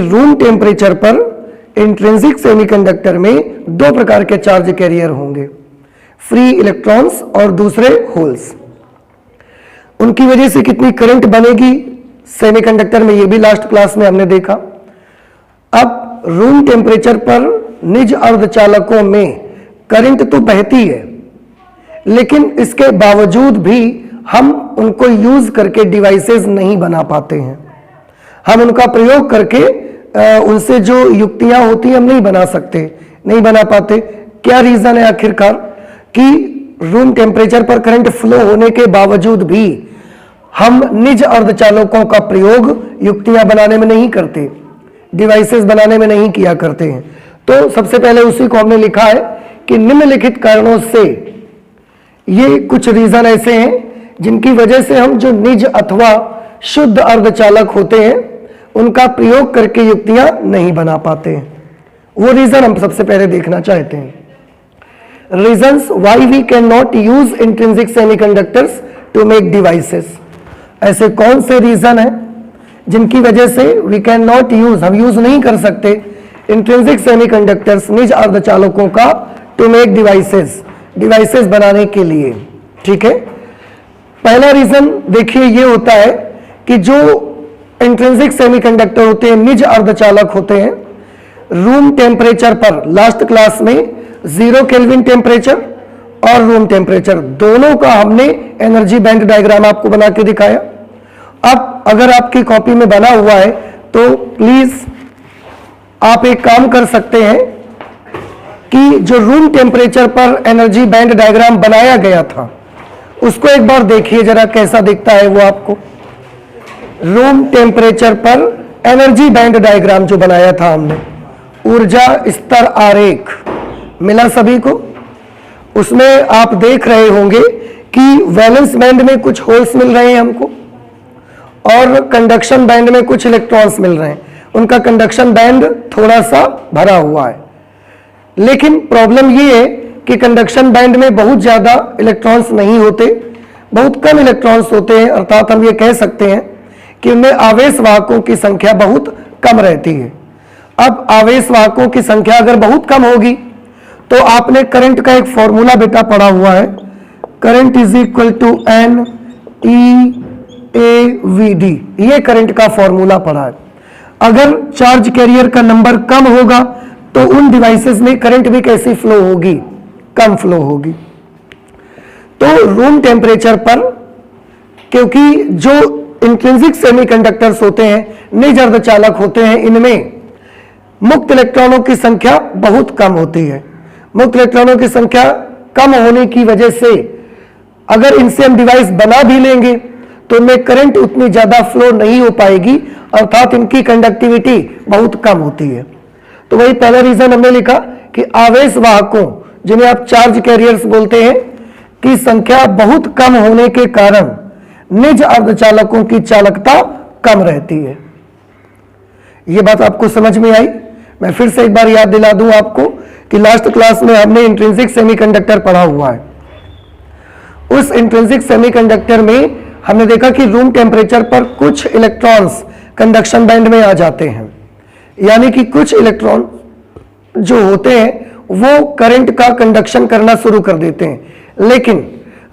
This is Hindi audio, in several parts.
रूम टेम्परेचर पर इंट्रिंसिक सेमीकंडक्टर में दो प्रकार के चार्ज कैरियर होंगे, फ्री इलेक्ट्रॉन्स और दूसरे होल्स। उनकी वजह से कितनी करंट बनेगी सेमीकंडक्टर में, ये भी लास्ट क्लास में हमने देखा। अब रूम टेम्परेचर पर निज अर्धचालकों में करंट तो बहती है, लेकिन इसके बावजूद भी हम उनको यूज करके डिवाइसेस नहीं बना पाते हैं। हम उनका प्रयोग करके उनसे जो युक्तियां होती हैं हम नहीं बना सकते, नहीं बना पाते। क्या रीजन है आखिरकार कि रूम टेम्परेचर पर करंट फ्लो होने के बावजूद भी हम निज अर्धचालकों का प्रयोग युक्तियां बनाने में नहीं करते, डिवाइसेस बनाने में नहीं किया करते हैं। तो सबसे पहले उसी को हमने लिखा है कि निम्नलिखित कारणों से ये कुछ रीजन ऐसे हैं जिनकी वजह से हम जो निज अथवा शुद्ध अर्धचालक होते हैं उनका प्रयोग करके युक्तियां नहीं बना पाते हैं। वो रीजन हम सबसे पहले देखना चाहते हैं। Reasons why we can not use intrinsic semiconductors to make devices. ऐसे कौन से रीजन हैं जिनकी वजह से वी कैन नॉट यूज, हम यूज नहीं कर सकते इंट्रिंसिक सेमीकंडक्टर्स निज अर्धचालकों का टू मेक डिवाइसेस, डिवाइसेस बनाने के लिए। ठीक है, पहला रीजन देखिए ये होता है कि जो इंट्रिंसिक सेमीकंडक्टर होते हैं, निज अर्धचालक होते हैं, रूम टेम्परेचर पर, लास्ट क्लास में 0 केल्विन टेम्परेचर और रूम टेम्परेचर दोनों का हमने एनर्जी बैंड डायग्राम आपको बना के दिखाया। अब अगर आपकी कॉपी में बना हुआ है तो प्लीज आप एक काम कर सकते हैं कि जो रूम टेम्परेचर पर एनर्जी बैंड डायग्राम बनाया गया था उसको एक बार देखिए जरा कैसा दिखता है वो आपको। रूम टेम्परेचर पर एनर्जी बैंड डायग्राम जो बनाया था हमने, ऊर्जा स्तर आरेख मिला सभी को। उसमें आप देख रहे होंगे कि वैलेंस बैंड में कुछ होल्स मिल रहे हैं हमको और कंडक्शन बैंड में कुछ इलेक्ट्रॉन्स मिल रहे हैं। उनका कंडक्शन बैंड थोड़ा सा भरा हुआ है, लेकिन प्रॉब्लम ये है कि कंडक्शन बैंड में बहुत ज्यादा इलेक्ट्रॉन्स नहीं होते, बहुत कम इलेक्ट्रॉन्स होते हैं। अर्थात हम ये कह सकते हैं कि उनमें आवेश वाहकों की संख्या बहुत कम रहती है। अब आवेश वाहकों की संख्या अगर बहुत कम होगी तो आपने करंट का एक फॉर्मूला बेटा पढ़ा हुआ है, current is equal to n e A v d, ये करंट का फॉर्मूला पढ़ा है। अगर चार्ज कैरियर का नंबर कम होगा तो उन डिवाइसेस में करंट भी कैसी फ्लो होगी, कम फ्लो होगी। तो रूम टेम्परेचर पर क्योंकि जो इंट्रिंसिक सेमीकंडक्टर्स होते हैं, निज अर्धचालक होते हैं, इनमें मुक्त इलेक्ट्रॉनों की संख्या बहुत कम होती है। मुक्त इलेक्ट्रॉनों की संख्या कम होने की वजह से अगर इनसे हम डिवाइस बना भी लेंगे तो इनमें करंट उतनी ज्यादा फ्लो नहीं हो पाएगी, अर्थात इनकी कंडक्टिविटी बहुत कम होती है। तो वही पहला रीजन हमने लिखा कि आवेश वाहकों, जिन्हें आप चार्ज कैरियर्स बोलते हैं, की संख्या बहुत कम होने के कारण निज अर्धचालकों की चालकता कम रहती है। यह बात आपको समझ में आई? मैं फिर से एक बार याद दिला दूं आपको कि लास्ट क्लास में हमने इंट्रिंसिक सेमीकंडक्टर पढ़ा हुआ है। उस इंट्रिंसिक सेमीकंडक्टर में हमने देखा कि रूम टेम्परेचर पर कुछ इलेक्ट्रॉन्स कंडक्शन बैंड में आ जाते हैं, यानी कि कुछ इलेक्ट्रॉन जो होते हैं वो करंट का कंडक्शन करना शुरू कर देते हैं। लेकिन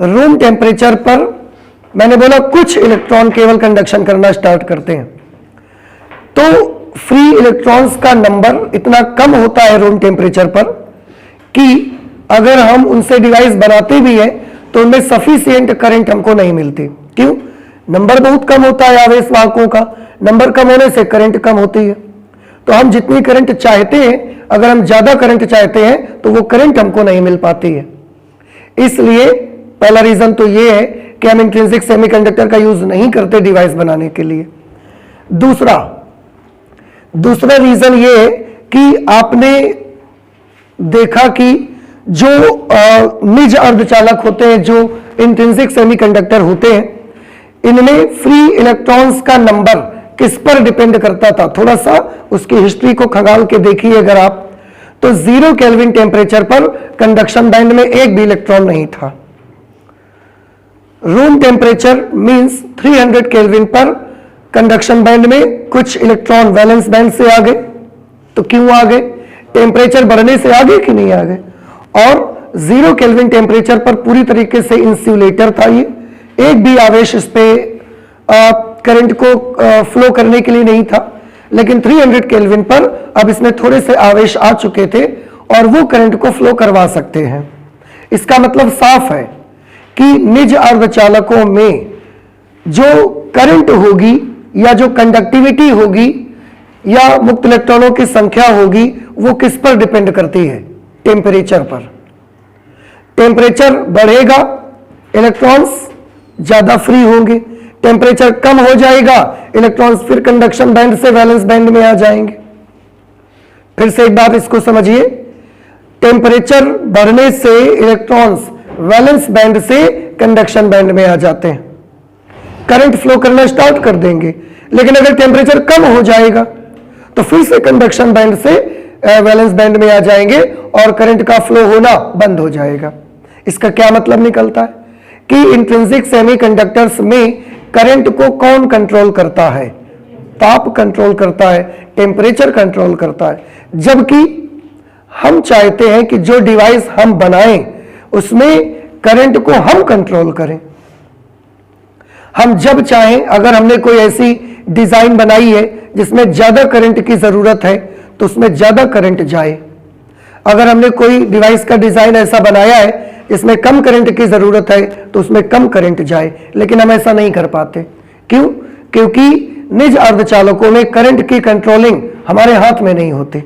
रूम टेम्परेचर पर मैंने बोला कुछ इलेक्ट्रॉन केवल कंडक्शन करना स्टार्ट करते हैं। तो फ्री इलेक्ट्रॉन्स का नंबर इतना कम होता है रूम टेम्परेचर पर कि अगर हम उनसे डिवाइस बनाते भी हैं तो उनमें सफिशिएंट करंट हमको नहीं मिलती। क्यों? नंबर बहुत कम होता है आवेश वाहकों का, नंबर कम होने से करंट कम होती है। तो हम जितनी करंट चाहते हैं, अगर हम ज्यादा करंट चाहते हैं तो वो करंट हमको नहीं मिल पाती है। इसलिए पहला रीजन तो ये है कि हम इंट्रिंसिक सेमीकंडक्टर का यूज नहीं करते डिवाइस बनाने के लिए। दूसरा रीजन ये है कि आपने देखा कि जो निज अर्धचालक होते हैं, जो इंट्रिंसिक सेमीकंडक्टर होते हैं, इनमें फ्री इलेक्ट्रॉन्स का नंबर किस पर डिपेंड करता था? थोड़ा सा उसकी हिस्ट्री को खंगाल के देखिए अगर आप, तो 0 केल्विन टेम्परेचर पर कंडक्शन बैंड में एक भी इलेक्ट्रॉन नहीं था। रूम टेम्परेचर मींस 300 केल्विन पर कंडक्शन बैंड में कुछ इलेक्ट्रॉन वैलेंस बैंड से आ गए। तो क्यों आ गए? टेम्परेचर बढ़ने से आ गए कि नहीं आ गए? और 0 केल्विन टेम्परेचर पर पूरी तरीके से इंसुलेटर था ये, एक भी आवेश इस पे करंट को फ्लो करने के लिए नहीं था। लेकिन 300 केल्विन पर अब इसमें थोड़े से आवेश आ चुके थे और वो करंट को फ्लो करवा सकते हैं। इसका मतलब साफ है कि निज अर्धचालकों में जो करंट होगी या जो कंडक्टिविटी होगी या मुक्त इलेक्ट्रॉनों की संख्या होगी वो किस पर डिपेंड करती है? टेम्परेचर पर। टेम्परेचर बढ़ेगा, इलेक्ट्रॉन्स ज्यादा फ्री होंगे। टेम्परेचर कम हो जाएगा, इलेक्ट्रॉन्स फिर कंडक्शन बैंड से वैलेंस बैंड में आ जाएंगे। फिर से एक बार इसको समझिए, टेम्परेचर बढ़ने से इलेक्ट्रॉन्स वैलेंस बैंड से कंडक्शन बैंड में आ जाते हैं, करंट फ्लो करना स्टार्ट कर देंगे। लेकिन अगर टेम्परेचर कम हो जाएगा तो फिर से कंडक्शन बैंड से वैलेंस बैंड में आ जाएंगे और करंट का फ्लो होना बंद हो जाएगा। इसका क्या मतलब निकलता है कि इंट्रिंसिक सेमीकंडक्टर्स में करंट को कौन कंट्रोल करता है? ताप कंट्रोल करता है, टेम्परेचर कंट्रोल करता है। जबकि हम चाहते हैं कि जो डिवाइस हम बनाएं उसमें करंट को हम कंट्रोल करें। हम जब चाहें, अगर हमने कोई ऐसी डिजाइन बनाई है जिसमें ज्यादा करंट की जरूरत है तो उसमें ज्यादा करंट जाए। अगर हमने कोई डिवाइस का डिजाइन ऐसा बनाया है जिसमें कम करंट की जरूरत है तो उसमें कम करंट जाए। लेकिन हम ऐसा नहीं कर पाते। क्यों? क्योंकि निज अर्धचालकों में करंट की कंट्रोलिंग हमारे हाथ में नहीं होती।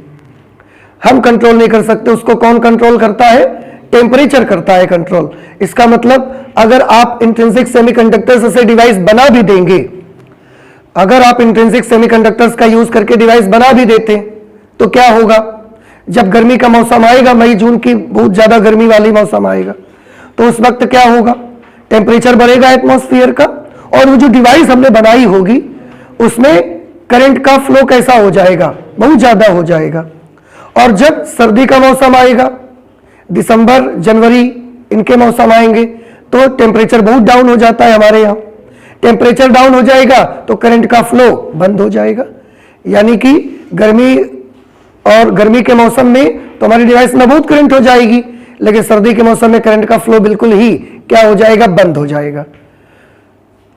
हम कंट्रोल नहीं कर सकते। उसको कौन कंट्रोल करता है? टेम्परेचर करता है कंट्रोल। इसका मतलब अगर आप इंट्रिंसिक सेमीकंडक्टर्स से डिवाइस बना भी देंगे, अगर आप इंट्रिंसिक सेमीकंडक्टर्स का यूज करके डिवाइस बना भी देते तो क्या होगा? जब गर्मी का मौसम आएगा, मई जून की बहुत ज्यादा गर्मी वाली मौसम आएगा, तो उस वक्त क्या होगा? टेम्परेचर बढ़ेगा एटमॉस्फेयर का और वो जो डिवाइस हमने बनाई होगी उसमें करंट का फ्लो कैसा हो जाएगा? बहुत ज्यादा हो जाएगा। और जब सर्दी का मौसम आएगा, दिसंबर जनवरी इनके मौसम आएंगे, तो टेम्परेचर बहुत डाउन हो जाता है हमारे यहाँ। टेम्परेचर डाउन हो जाएगा तो करंट का फ्लो बंद हो जाएगा। यानी कि गर्मी के मौसम में तो हमारी डिवाइस में बहुत करंट हो जाएगी, लेकिन सर्दी के मौसम में करंट का फ्लो बिल्कुल ही क्या हो जाएगा? बंद हो जाएगा।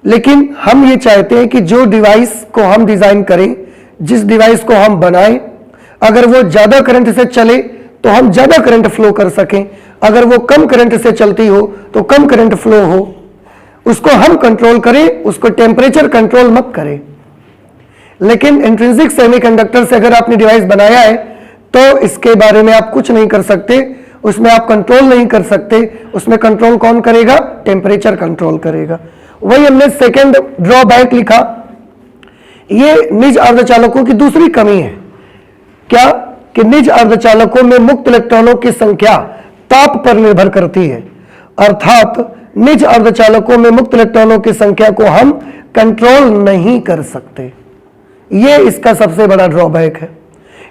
लेकिन हम ये चाहते हैं कि जो डिवाइस को हम डिजाइन करें, जिस डिवाइस को हम बनाएं, अगर वो ज्यादा करंट से चले तो हम ज्यादा करंट फ्लो कर सकें, अगर वो कम करंट से चलती हो तो कम करंट फ्लो हो। उसको हम कंट्रोल करें, उसको टेम्परेचर कंट्रोल मत करें। लेकिन इंट्रिंसिक सेमीकंडक्टर से अगर आपने डिवाइस बनाया है तो इसके बारे में आप कुछ नहीं कर सकते, उसमें आप कंट्रोल नहीं कर सकते। उसमें कंट्रोल कौन करेगा? टेम्परेचर कंट्रोल करेगा। वही हमने सेकेंड ड्रॉबैक लिखा। ये निज अर्धचालकों की दूसरी कमी है। क्या? कि निज अर्धचालकों में मुक्त इलेक्ट्रॉनों की संख्या ताप पर निर्भर करती है। अर्थात निज अर्धचालकों में मुक्त इलेक्ट्रॉनों की संख्या को हम कंट्रोल नहीं कर सकते। यह इसका सबसे बड़ा ड्रॉबैक है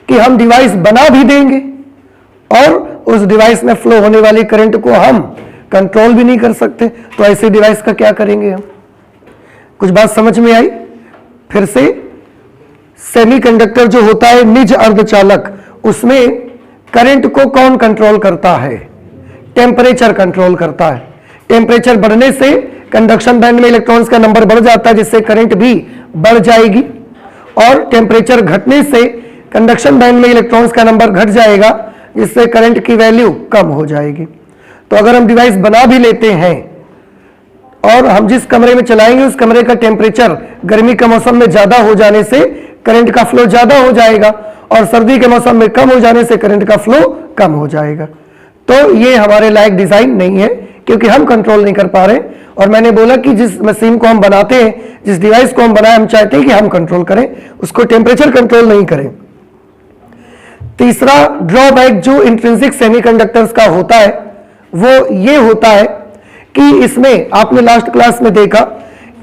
कि हम डिवाइस बना भी देंगे और उस डिवाइस में फ्लो होने वाली करंट को हम कंट्रोल भी नहीं कर सकते। तो ऐसे डिवाइस का क्या करेंगे हम? कुछ बात समझ में आई? फिर से, सेमीकंडक्टर जो होता है निज अर्धचालक, उसमें करंट को कौन कंट्रोल करता है? टेम्परेचर कंट्रोल करता है। टेम्परेचर बढ़ने से कंडक्शन बैंड में इलेक्ट्रॉन्स का नंबर बढ़ जाता है, जिससे करंट भी बढ़ जाएगी। और टेम्परेचर घटने से कंडक्शन बैंड में इलेक्ट्रॉन्स का नंबर घट जाएगा, जिससे करंट की वैल्यू कम हो जाएगी। तो अगर हम डिवाइस बना भी लेते हैं और हम जिस कमरे में चलाएंगे उस कमरे का टेम्परेचर गर्मी के मौसम में ज्यादा हो जाने से करंट का फ्लो ज्यादा हो जाएगा और सर्दी के मौसम में कम हो जाने से करंट का फ्लो कम हो जाएगा। तो ये हमारे लायक डिजाइन नहीं है, क्योंकि हम कंट्रोल नहीं कर पा रहे। और मैंने बोला कि जिस मशीन को हम बनाते हैं, जिस डिवाइस को हम बनाए, हम चाहते हैं कि हम कंट्रोल करें, उसको टेम्परेचर कंट्रोल नहीं करें। तीसरा ड्रॉबैक जो इंट्रिंसिक सेमीकंडक्टर्स का होता है वो ये होता है कि इसमें आपने लास्ट क्लास में देखा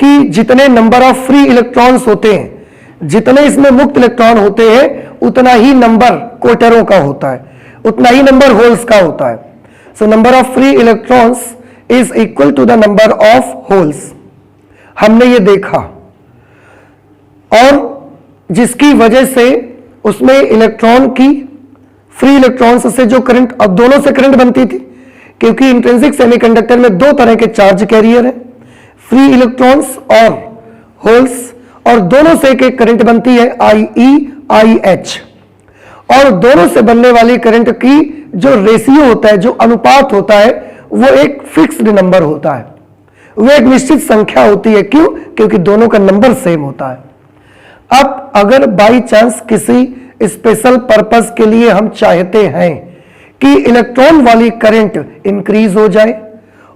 कि जितने नंबर ऑफ फ्री इलेक्ट्रॉन्स होते हैं, जितने इसमें मुक्त इलेक्ट्रॉन होते हैं, उतना ही नंबर क्वार्टरों का होता है, उतना ही नंबर होल्स का होता है। So number of free electrons is equal to the number of holes. हमने ये देखा। और जिसकी वजह से उसमें इलेक्ट्रॉन की फ्री इलेक्ट्रॉन्स से जो करंट, अब दोनों से करंट बनती थी क्योंकि इंट्रिंसिक सेमीकंडक्टर में दो तरह के चार्ज कैरियर हैं, फ्री इलेक्ट्रॉन्स और होल्स, और दोनों से एक करंट बनती है IE IH, और दोनों से बनने वाली करंट की जो रेशियो होता है, जो अनुपात होता है, वो एक फिक्स्ड नंबर होता है, वो एक निश्चित संख्या होती है। क्यों? क्योंकि दोनों का नंबर सेम होता है। अब अगर बाई चांस किसी स्पेशल पर्पस के लिए हम चाहते हैं कि इलेक्ट्रॉन वाली करंट इंक्रीज हो जाए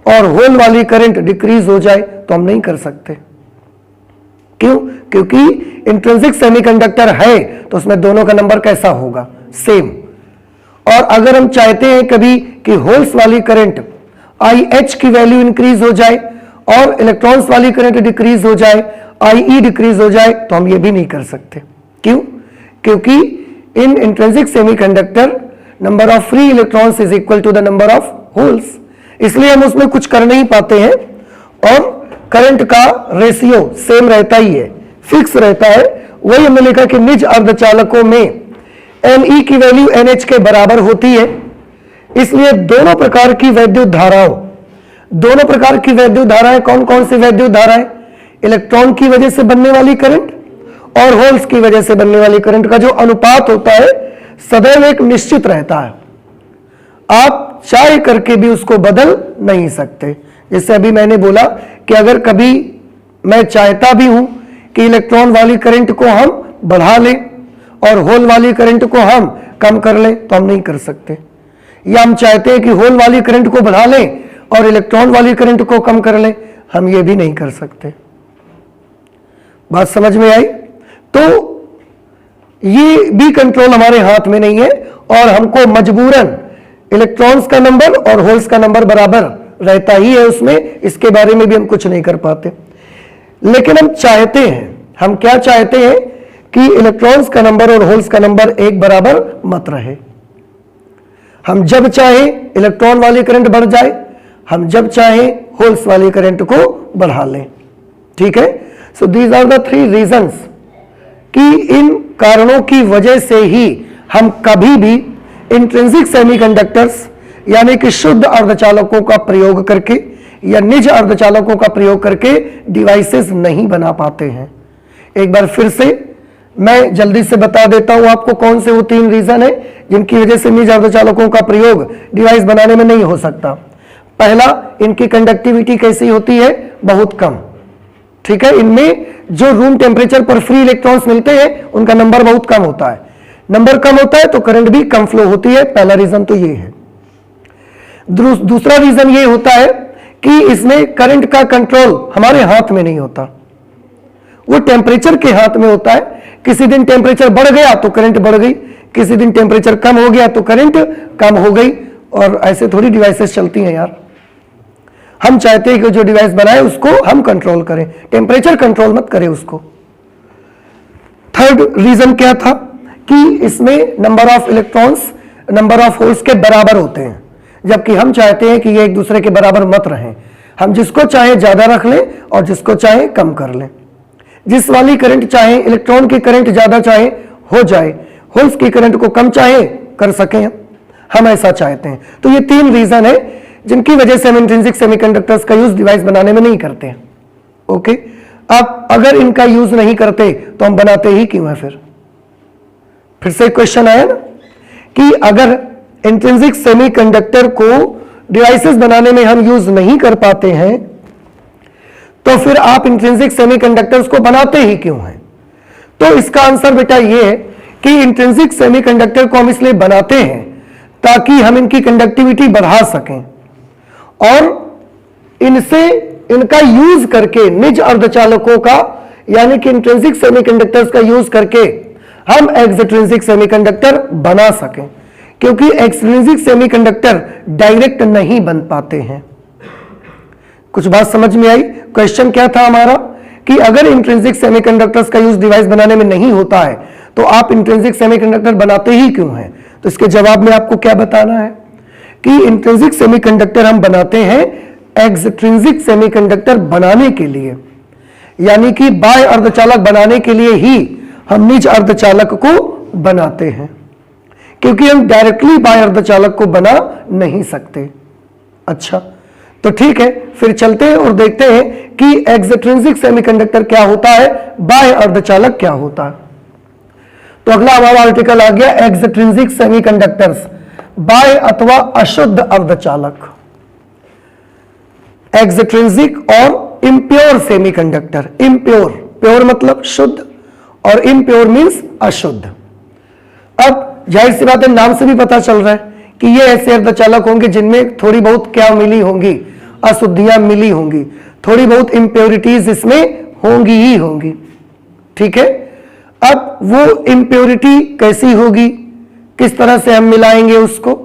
और होल वाली करंट डिक्रीज हो जाए, तो हम नहीं कर सकते। क्यों? क्योंकि इंट्रिंसिक सेमीकंडक्टर है तो उसमें दोनों का नंबर कैसा होगा? सेम। और अगर हम चाहते हैं कभी कि होल्स वाली करंट IH की वैल्यू इंक्रीज हो जाए और इलेक्ट्रॉन्स वाली करंट डिक्रीज हो जाए, IE डिक्रीज हो जाए, तो हम ये भी नहीं कर सकते। क्यों? क्योंकि in intrinsic semiconductor number of free electrons is equal to the number of holes, इसलिए हम उसमें कुछ कर नहीं पाते हैं और करंट का रेशियो सेम रहता ही है, फिक्स रहता है। वही हमने लिखा कि निज अर्धचालकों में Ne की वैल्यू NH के बराबर होती है, इसलिए दोनों प्रकार की वैद्युत धाराएं कौन कौन सी वैद्युत धाराएं? इलेक्ट्रॉन की वजह से बनने वाली करंट और होल्स की वजह से बनने वाली करंट का जो अनुपात होता है सदैव एक निश्चित रहता है, आप चाहे करके भी उसको बदल नहीं सकते। जैसे अभी मैंने बोला कि अगर कभी मैं चाहता भी हूं कि इलेक्ट्रॉन वाली करंट को हम बढ़ा लें और होल वाली करंट को हम कम कर लें, तो हम नहीं कर सकते। या हम चाहते हैं कि होल वाली करंट को बढ़ा लें और इलेक्ट्रॉन वाली करंट को कम कर लें, हम ये भी नहीं कर सकते। बात समझ में आई? तो ये भी कंट्रोल हमारे हाथ में नहीं है और हमको मजबूरन इलेक्ट्रॉन्स का नंबर और होल्स का नंबर बराबर रहता ही है उसमें, इसके बारे में भी हम कुछ नहीं कर पाते। लेकिन हम चाहते हैं, हम क्या चाहते हैं कि इलेक्ट्रॉन्स का नंबर और होल्स का नंबर एक बराबर मत रहे। हम जब चाहे इलेक्ट्रॉन वाली करंट बढ़ जाए, हम जब चाहे होल्स वाली करंट को बढ़ा लें। ठीक है? So these are the 3 reasons कि इन कारणों की वजह से ही हम कभी भी इंट्रिंसिक सेमीकंडक्टर्स यानी कि शुद्ध अर्धचालकों का प्रयोग करके या निज अर्धचालकों का प्रयोग करके डिवाइसेस नहीं बना पाते हैं। एक बार फिर से मैं जल्दी से बता देता हूं आपको कौन से वो 3 रीजन है जिनकी वजह से निज अर्धचालकों का प्रयोग डिवाइस बनाने में नहीं हो सकता। पहला, इनकी कंडक्टिविटी कैसी होती है? बहुत कम। ठीक है? इनमें जो रूम टेम्परेचर पर फ्री इलेक्ट्रॉन्स मिलते हैं उनका नंबर बहुत कम होता है। नंबर कम होता है तो करंट भी कम फ्लो होती है। पहला रीजन तो ये है। दूसरा रीजन ये होता है कि इसमें करंट का कंट्रोल हमारे हाथ में नहीं होता, वो टेम्परेचर के हाथ में होता है। किसी दिन टेम्परेचर बढ़ गया तो करंट बढ़ गई, किसी दिन टेम्परेचर कम हो गया तो करंट कम हो गई। और ऐसे थोड़ी डिवाइसेस चलती हैं यार। हम चाहते हैं कि जो डिवाइस बनाए उसको हम कंट्रोल करें, टेम्परेचर कंट्रोल मत करें उसको। थर्ड रीजन क्या था कि इसमें number of electrons number of holes के बराबर होते हैं, जबकि हम चाहते हैं कि ये एक दूसरे के बराबर मत रहें। हम जिसको चाहे ज्यादा रख लें और जिसको चाहे कम कर लें। जिस वाली करंट चाहे इलेक्ट्रॉन की करंट ज्यादा चाहे हो जाए, होल्स की करंट को कम चाहे कर सकें, हम ऐसा चाहते हैं। तो ये 3 रीजन है जिनकी वजह से हम इंट्रिंसिक सेमीकंडक्टर्स का यूज डिवाइस बनाने में नहीं करते हैं। ओके, अब अगर इनका यूज नहीं करते तो हम बनाते ही क्यों है? फिर से क्वेश्चन आया ना कि अगर इंट्रिंसिक सेमीकंडक्टर को डिवाइसेस बनाने में हम यूज नहीं कर पाते हैं तो फिर आप इंट्रिंसिक सेमीकंडक्टर्स को बनाते ही क्यों हैं? तो इसका आंसर बेटा ये है कि इंट्रिंसिक सेमीकंडक्टर को हम इसलिए बनाते हैं ताकि हम इनकी कंडक्टिविटी बढ़ा सकें और इनसे इनका यूज करके निज अर्धचालकों का यानी कि इंट्रिंसिक सेमीकंडक्टर्स का यूज करके हम एक्सट्रिंसिक सेमीकंडक्टर बना सकें, क्योंकि एक्सट्रिंसिक सेमीकंडक्टर डायरेक्ट नहीं बन पाते हैं। कुछ बात समझ में आई? क्वेश्चन क्या था हमारा कि अगर इंट्रिंसिक सेमीकंडक्टर्स का यूज डिवाइस बनाने में नहीं होता है तो आप इंट्रिंसिक सेमीकंडक्टर बनाते ही क्यों हैं? तो इसके जवाब में आपको क्या बताना है कि इंट्रिंसिक सेमीकंडक्टर हम बनाते हैं एक्सट्रिंसिक सेमीकंडक्टर बनाने के लिए। यानी कि बाह्य अर्धचालक बनाने के लिए ही हम निज अर्धचालक को बनाते हैं, क्योंकि हम डायरेक्टली बाह्य अर्धचालक को बना नहीं सकते। अच्छा, तो ठीक है, फिर चलते हैं और देखते हैं कि एक्सट्रिंसिक सेमीकंडक्टर क्या होता है, बाह्य अर्धचालक क्या होता है। तो अगला हमारा आर्टिकल आ गया एक्सट्रिंसिक सेमीकंडक्टर्स, बाह्य अथवा अशुद्ध अर्धचालक। एक्सट्रिंसिक और इम्प्योर सेमीकंडक्टर। इम्प्योर, प्योर मतलब शुद्ध और इम्प्योर मींस अशुद्ध। अब जाहिर सी बात है, नाम से भी पता चल रहा है कि ये ऐसे अर्धचालक होंगे जिनमें थोड़ी बहुत क्या मिली होंगी, अशुद्धियां मिली होंगी, थोड़ी बहुत इम्प्योरिटीज इसमें होंगी ही होंगी। ठीक है, अब वो इम्प्योरिटी कैसी होगी, किस तरह से हम मिलाएंगे उसको,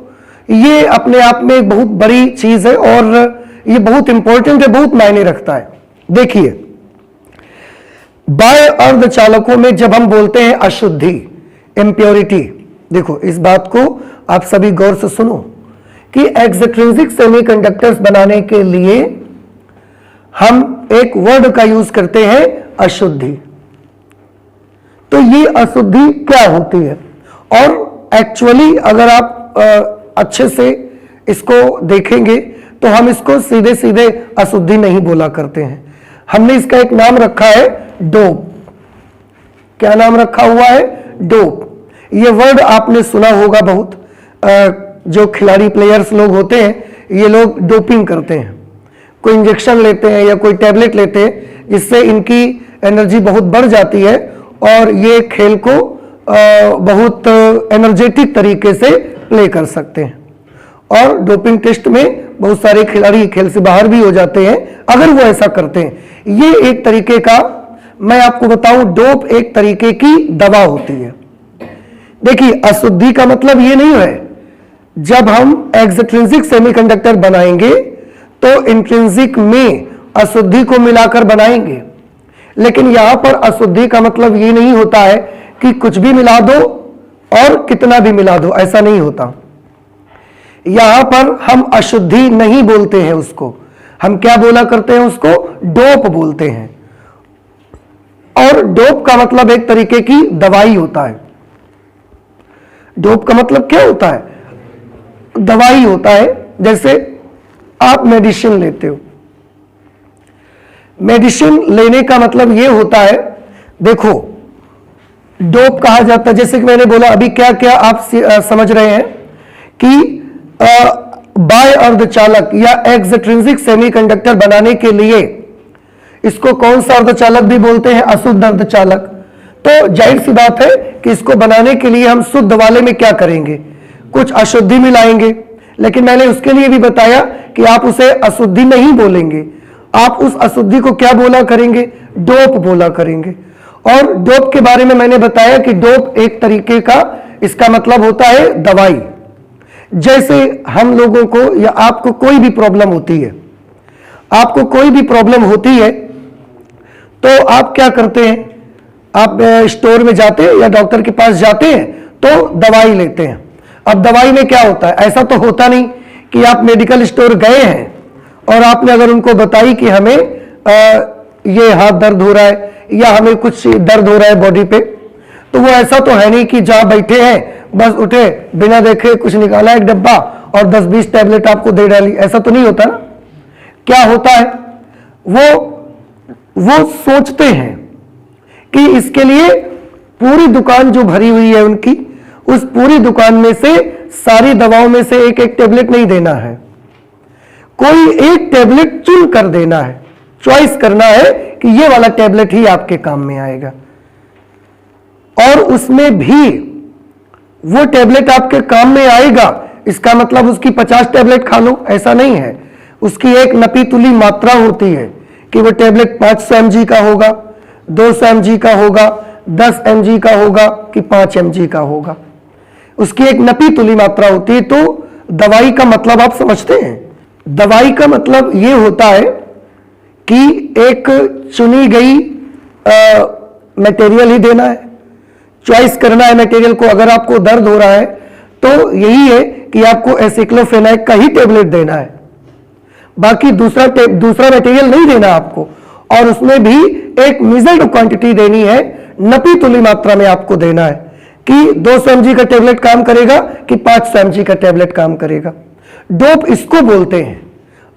ये अपने आप में एक बहुत बड़ी चीज है और ये बहुत इंपॉर्टेंट है, बहुत मायने रखता है। देखिए, बाह्य अर्धचालकों में जब हम बोलते हैं अशुद्धि, इम्प्योरिटी, देखो इस बात को आप सभी गौर से सुनो कि एक्सट्रिंसिक सेमीकंडक्टर्स बनाने के लिए हम एक वर्ड का यूज करते हैं, अशुद्धि। तो ये अशुद्धि क्या होती है, और एक्चुअली अगर आप अच्छे से इसको देखेंगे तो हम इसको सीधे सीधे अशुद्धि नहीं बोला करते हैं, हमने इसका एक नाम रखा है डोप। क्या नाम रखा हुआ है, डोप। ये वर्ड आपने सुना होगा बहुत, जो खिलाड़ी प्लेयर्स लोग होते हैं ये लोग डोपिंग करते हैं, कोई इंजेक्शन लेते हैं या कोई टैबलेट लेते हैं जिससे इनकी एनर्जी बहुत बढ़ जाती है और ये खेल को बहुत एनर्जेटिक तरीके से प्ले कर सकते हैं। और डोपिंग टेस्ट में बहुत सारे खिलाड़ी खेल से बाहर भी हो जाते हैं अगर वो ऐसा करते हैं। ये एक तरीके का, मैं आपको बताऊं, डोप एक तरीके की दवा होती है। देखिए, अशुद्धि का मतलब ये नहीं है जब हम एक्सट्रिंसिक सेमीकंडक्टर बनाएंगे तो इंट्रिंसिक में अशुद्धि को मिलाकर बनाएंगे, लेकिन यहां पर अशुद्धि का मतलब ये नहीं होता है कि कुछ भी मिला दो और कितना भी मिला दो, ऐसा नहीं होता। यहां पर हम अशुद्धि नहीं बोलते हैं उसको, हम क्या बोला करते हैं उसको, डोप बोलते हैं। और डोप का मतलब एक तरीके की दवाई होता है। डोप का मतलब क्या होता है, दवाई होता है। जैसे आप मेडिसिन लेते हो, मेडिसिन लेने का मतलब यह होता है, देखो डोप कहा जाता है, जैसे कि मैंने बोला अभी क्या क्या आप समझ रहे हैं कि बाह्य अर्धचालक या एक्सट्रिंसिक सेमीकंडक्टर बनाने के लिए इसको कौन सा अर्धचालक भी बोलते हैं, अशुद्ध अर्धचालक। तो जाहिर सी बात है कि इसको बनाने के लिए हम शुद्ध वाले में क्या करेंगे, कुछ अशुद्धि मिलाएंगे, लेकिन मैंने उसके लिए भी बताया कि आप उसे अशुद्धि नहीं बोलेंगे, आप उस अशुद्धि को क्या बोला करेंगे, डोप बोला करेंगे। और डोप के बारे में मैंने बताया कि डोप एक तरीके का, इसका मतलब होता है दवाई। जैसे हम लोगों को या आपको कोई भी प्रॉब्लम होती है, आपको कोई भी प्रॉब्लम होती है तो आप क्या करते हैं, आप स्टोर में जाते हैं या डॉक्टर के पास जाते हैं तो दवाई लेते हैं। अब दवाई में क्या होता है, ऐसा तो होता नहीं कि आप मेडिकल स्टोर गए हैं और आपने अगर उनको बताई कि हमें ये हाथ दर्द हो रहा है या हमें कुछ दर्द हो रहा है बॉडी पे, तो वो ऐसा तो है नहीं कि जहां बैठे हैं बस उठे बिना देखे कुछ निकाला एक डब्बा और 10-20 टैबलेट आपको दे डाली, ऐसा तो नहीं होता ना। क्या होता है, वो सोचते हैं कि इसके लिए पूरी दुकान जो भरी हुई है उनकी, उस पूरी दुकान में से सारी दवाओं में से एक एक टैबलेट नहीं देना है, कोई एक टैबलेट चुन कर देना है, चॉइस करना है कि ये वाला टैबलेट ही आपके काम में आएगा। और उसमें भी वो टैबलेट आपके काम में आएगा, इसका मतलब उसकी 50 टैबलेट खा लो, ऐसा नहीं है। उसकी एक नपी तुली मात्रा होती है कि वो टैबलेट 500 mg का होगा, 200 mg का होगा, 10 mg का होगा कि 5 mg का होगा, उसकी एक नपी तुली मात्रा होती है। तो दवाई का मतलब आप समझते हैं, दवाई का मतलब ये होता है कि एक चुनी गई मटेरियल ही देना है, चॉइस करना है मटेरियल को। अगर आपको दर्द हो रहा है तो यही है कि आपको एसिक्लोफेनाक का ही टेबलेट देना है, बाकी दूसरा मटेरियल नहीं देना आपको। और उसमें भी एक मेजर्ड क्वांटिटी देनी है, नपी तुली मात्रा में आपको देना है कि 200 mg का टेबलेट काम करेगा कि 500 mg का टेबलेट काम करेगा। डोप इसको बोलते हैं।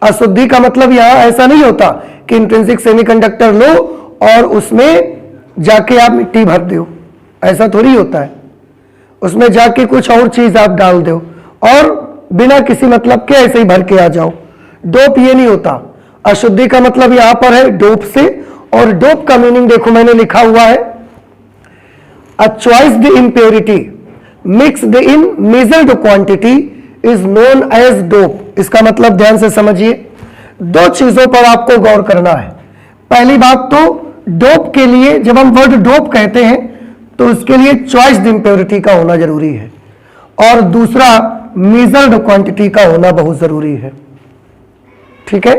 अशुद्धि का मतलब यहां ऐसा नहीं होता कि इंट्रिंसिक सेमीकंडक्टर लो और उसमें जाके आप मिट्टी भर दो, ऐसा थोड़ी होता है। उसमें जाके कुछ और चीज आप डाल दो और बिना किसी मतलब के ऐसे ही भर के आ जाओ। डोप ये नहीं होता। अशुद्धि का मतलब यहां पर है डोप से, और डोप का मीनिंग देखो मैंने लिखा हुआ है, a choiced impurity mixed in measured quantity is known as dope. इसका मतलब ध्यान से समझिए, दो चीजों पर आपको गौर करना है। पहली बात तो डोप के लिए जब हम वर्ड डोप कहते हैं तो उसके लिए चॉइस्ड इम्प्योरिटी का होना जरूरी है, और दूसरा मेजर्ड क्वांटिटी का होना बहुत जरूरी है। ठीक है,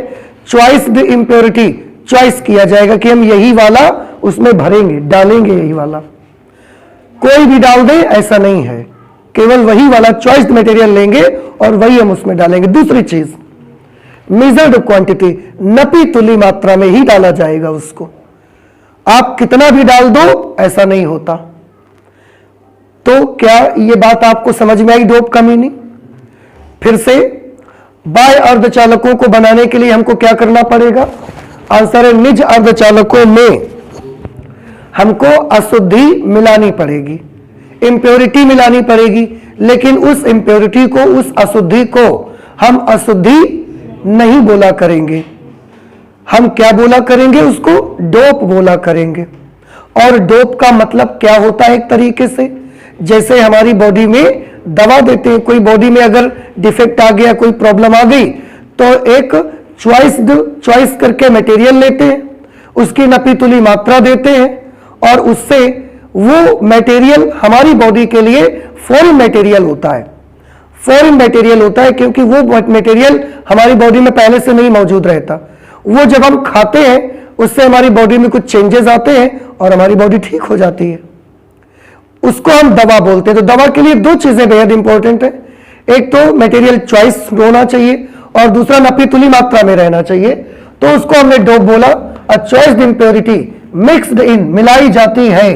चॉइस्ड इम्प्योरिटी, चॉइस किया जाएगा कि हम यही वाला उसमें भरेंगे, डालेंगे यही वाला, कोई भी डाल दे ऐसा नहीं है, केवल वही वाला चॉइस्ड मटेरियल लेंगे और वही हम उसमें डालेंगे। दूसरी चीज मेजर्ड क्वांटिटी, नपी तुली मात्रा में ही डाला जाएगा उसको, आप कितना भी डाल दो ऐसा नहीं होता। तो क्या ये बात आपको समझ में आई डोप का मीनिंग? फिर से, बाह्य अर्धचालकों को बनाने के लिए हमको क्या करना पड़ेगा? आंसर है निज अर्धचालकों में हमको अशुद्धि मिलानी पड़ेगी, इंप्योरिटी मिलानी पड़ेगी, लेकिन उस इंप्योरिटी को, उस अशुद्धि को हम अशुद्धि नहीं बोला करेंगे। हम क्या बोला करेंगे? उसको डोप बोला करेंगे। और डोप का मतलब क्या होता है? एक तरीके से जैसे हमारी बॉडी में दवा देते हैं, कोई बॉडी में अगर डिफेक्ट आ गया, कोई प्रॉब्लम आ गई, तो एक चॉइस करके मटेरियल लेते हैं, उसकी नपी तुली मात्रा देते हैं, और उससे वो मटेरियल हमारी बॉडी के लिए फॉरेन मटेरियल होता है। फॉरेन मटेरियल होता है क्योंकि वो मटेरियल हमारी बॉडी में पहले से नहीं मौजूद रहता। वो जब हम खाते हैं उससे हमारी बॉडी में कुछ चेंजेस आते हैं और हमारी बॉडी ठीक हो जाती है, उसको हम दवा बोलते हैं। तो दवा के लिए दो चीजें बेहद इंपॉर्टेंट है, एक तो मटेरियल चॉइस होना चाहिए और दूसरा नपी तुली मात्रा में रहना चाहिए। तो उसको हमने डोप बोला। अ चॉइस्ड इम्प्योरिटी मिक्स्ड इन, मिलाई जाती है,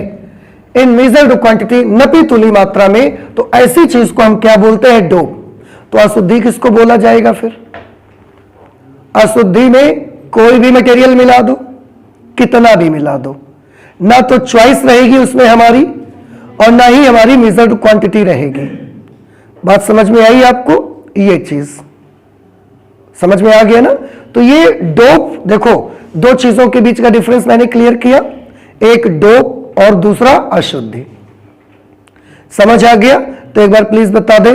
इन मेजर्ड क्वांटिटी, नपी तुली मात्रा में, तो ऐसी चीज को हम क्या बोलते हैं? डोप। तो अशुद्धि किसको बोला जाएगा फिर? अशुद्धि में कोई भी मटेरियल मिला दो, कितना भी मिला दो, ना तो चॉइस रहेगी उसमें हमारी और ना ही हमारी मेजर्ड क्वांटिटी रहेगी। बात समझ में आई आपको? ये चीज समझ में आ गया ना? तो ये डोप, देखो दो चीजों के बीच का डिफरेंस मैंने क्लियर किया, एक डोप और दूसरा अशुद्धि। समझ आ गया? तो एक बार प्लीज बता दे,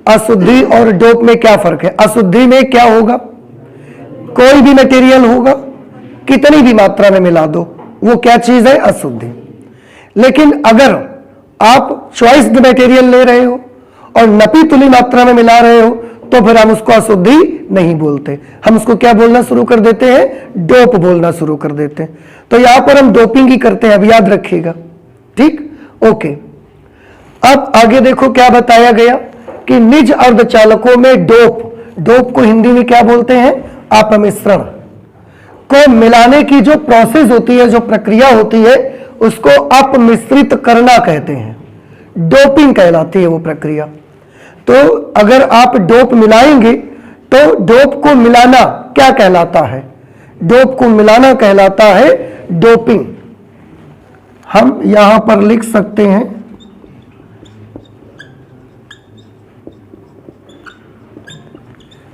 अशुद्धि और डोप में क्या फर्क है? अशुद्धि में क्या होगा? कोई भी मटेरियल होगा, कितनी भी मात्रा में मिला दो, वो क्या चीज है? अशुद्धि। लेकिन अगर आप चॉइस्ड मटेरियल ले रहे हो और नपी तुली मात्रा में मिला रहे हो, तो फिर हम उसको अशुद्धि नहीं बोलते, हम उसको क्या बोलना शुरू कर देते हैं? डोप बोलना शुरू कर देते हैं। तो यहां पर हम डोपिंग ही करते हैं, अब याद रखिएगा। ठीक, ओके। अब आगे देखो क्या बताया गया कि निज अर्धचालकों में डोप, डोप को हिंदी में क्या बोलते हैं? अपमिश्रण को मिलाने की जो प्रोसेस होती है, जो प्रक्रिया होती है, उसको अपमिश्रित करना कहते हैं, डोपिंग कहलाती है वो प्रक्रिया। तो अगर आप डोप मिलाएंगे तो डोप को मिलाना क्या कहलाता है? डोप को मिलाना कहलाता है डोपिंग। हम यहां पर लिख सकते हैं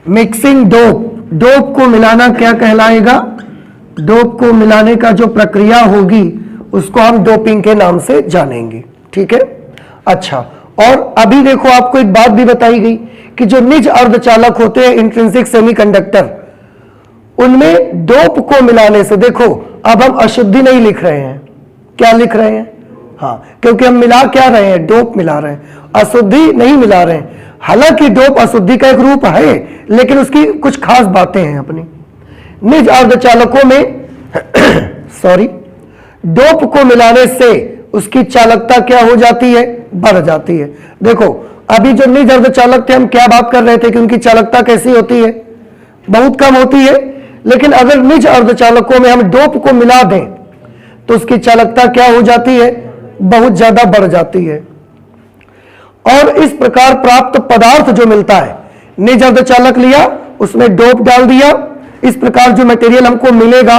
मिक्सिंग डोप। डोप को मिलाना क्या कहलाएगा? डोप को मिलाने का जो प्रक्रिया होगी उसको हम डोपिंग के नाम से जानेंगे। ठीक है, अच्छा। और अभी देखो आपको एक बात भी बताई गई कि जो निज अर्धचालक होते हैं, इंट्रिंसिक सेमीकंडक्टर, उनमें डोप को मिलाने से, देखो अब हम अशुद्धि नहीं लिख रहे हैं, क्या लिख रहे हैं? हाँ, क्योंकि हम मिला क्या रहे हैं? डोप मिला रहे हैं, अशुद्धि नहीं मिला रहे हैं। हालांकि डोप अशुद्धि का एक रूप है, लेकिन उसकी कुछ खास बातें हैं अपनी। निज अर्धचालकों में सॉरी, डोप को मिलाने से उसकी चालकता क्या हो जाती है? बढ़ जाती है। देखो अभी जो निज अर्धचालक थे, हम क्या बात कर रहे थे कि उनकी चालकता कैसी होती है? बहुत कम होती है। लेकिन अगर निज अर्धचालकों में हम डोप को मिला दें तो उसकी चालकता क्या हो जाती है, बहुत ज्यादा बढ़ जाती है। और इस प्रकार प्राप्त पदार्थ जो मिलता है, निज अर्धचालक लिया, उसमें डोप डाल दिया, इस प्रकार जो मटेरियल हमको मिलेगा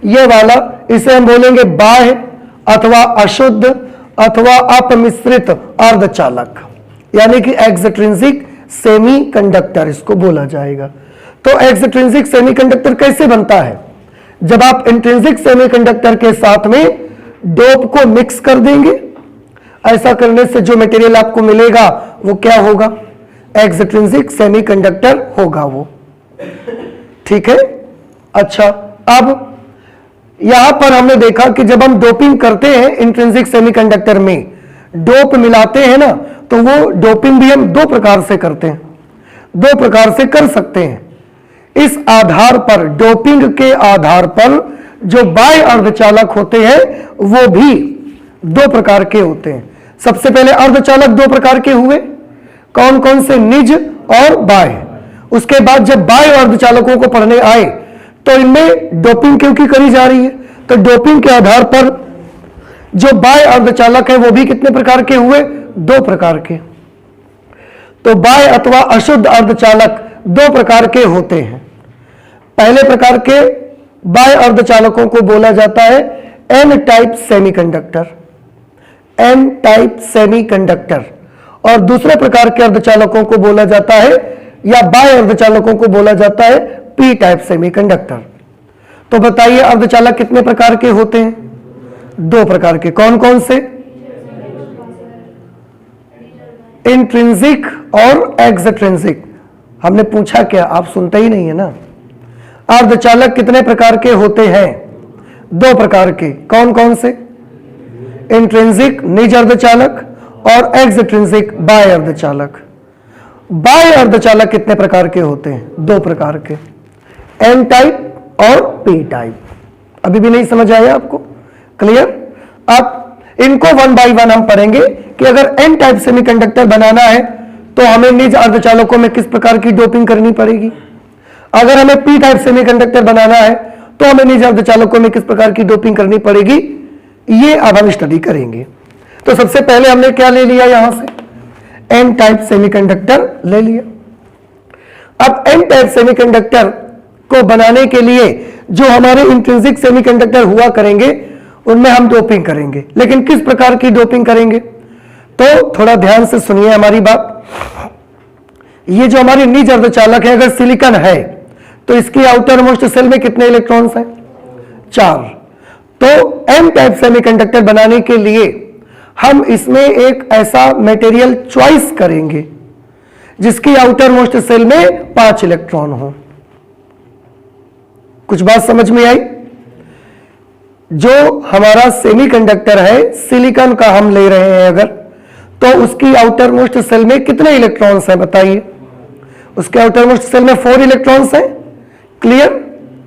ये वाला, इसे हम बोलेंगे बाह्य अथवा अशुद्ध अथवा अपमिश्रित अर्धचालक, यानी कि एक्सट्रिंसिक सेमीकंडक्टर इसको बोला जाएगा। तो एक्सट्रिंसिक सेमीकंडक्टर कैसे बनता है, जब आप इंट्रिंसिक सेमीकंडक्टर के साथ में डोप को मिक्स कर देंगे, ऐसा करने से जो मटेरियल आपको मिलेगा वो क्या होगा, एक्सट्रिंसिक सेमीकंडक्टर होगा वो। ठीक है। अच्छा, अब यहां पर हमने देखा कि जब हम डोपिंग करते हैं इंट्रिंसिक सेमीकंडक्टर में, डोप मिलाते हैं ना, तो वो डोपिंग भी हम दो प्रकार से करते हैं, दो प्रकार से कर सकते हैं। इस आधार पर, डोपिंग के आधार पर जो बाह्य अर्धचालक होते हैं वो भी दो प्रकार के होते हैं। सबसे पहले अर्धचालक दो प्रकार के हुए, कौन कौन से, निज और बाह्य। उसके बाद जब बाह्य अर्धचालकों को पढ़ने आए तो इनमें डोपिंग क्योंकि करी जा रही है, तो डोपिंग के आधार पर जो बाह्य अर्धचालक है वो भी कितने प्रकार के हुए, दो प्रकार के। तो बाह्य अथवा अशुद्ध अर्धचालक दो प्रकार के होते हैं। पहले प्रकार के बाह्य अर्धचालकों को बोला जाता है n type semiconductor, n type semiconductor, और दूसरे प्रकार के अर्धचालकों को बोला जाता है, या बाह्य अर्धचालकों को बोला जाता है पी टाइप सेमीकंडक्टर। तो बताइए अर्धचालक कितने प्रकार के होते हैं, दो प्रकार के, कौन कौन से, इंट्रिंसिक और एक्सट्रिंसिक। हमने पूछा क्या, आप सुनते ही नहीं है ना। अर्धचालक कितने प्रकार के होते हैं, दो प्रकार के, कौन कौन से, इंट्रिंसिक निज अर्धचालक और एक्सट्रिंसिक बाह्य अर्धचालक। बाह्य अर्धचालक कितने प्रकार के होते हैं, दो प्रकार के, एन टाइप और पी टाइप। अभी भी नहीं समझ आया आपको, क्लियर। अब इनको वन बाय वन हम पढ़ेंगे कि अगर एन टाइप सेमीकंडक्टर बनाना है तो हमें निज अर्धचालकों में किस प्रकार की डोपिंग करनी पड़ेगी, अगर हमें पी टाइप सेमीकंडक्टर बनाना है तो हमें निज अर्धचालकों में किस प्रकार की डोपिंग करनी पड़ेगी, ये अब हम स्टडी करेंगे। तो सबसे पहले हमने क्या ले लिया, यहां से एन टाइप सेमीकंडक्टर ले लिया। अब एन टाइप सेमीकंडक्टर को बनाने के लिए जो हमारे इंट्रिंसिक सेमीकंडक्टर हुआ करेंगे उनमें हम डोपिंग करेंगे, लेकिन किस प्रकार की डोपिंग करेंगे, तो थोड़ा ध्यान से सुनिए हमारी बात। ये जो हमारी निज अर्धचालक है, अगर सिलिकॉन है तो इसकी आउटर मोस्ट सेल में कितने इलेक्ट्रॉन्स हैं, 4। तो एन टाइप सेमीकंडक्टर बनाने के लिए हम इसमें एक ऐसा मटेरियल चॉइस करेंगे जिसकी आउटर मोस्ट सेल में 5 इलेक्ट्रॉन हो। कुछ बात समझ में आई। जो हमारा सेमीकंडक्टर है सिलिकॉन का हम ले रहे हैं अगर, तो उसकी आउटर मोस्ट सेल में कितने इलेक्ट्रॉन्स हैं बताइए, उसके आउटर मोस्ट सेल में 4 इलेक्ट्रॉन्स हैं, क्लियर,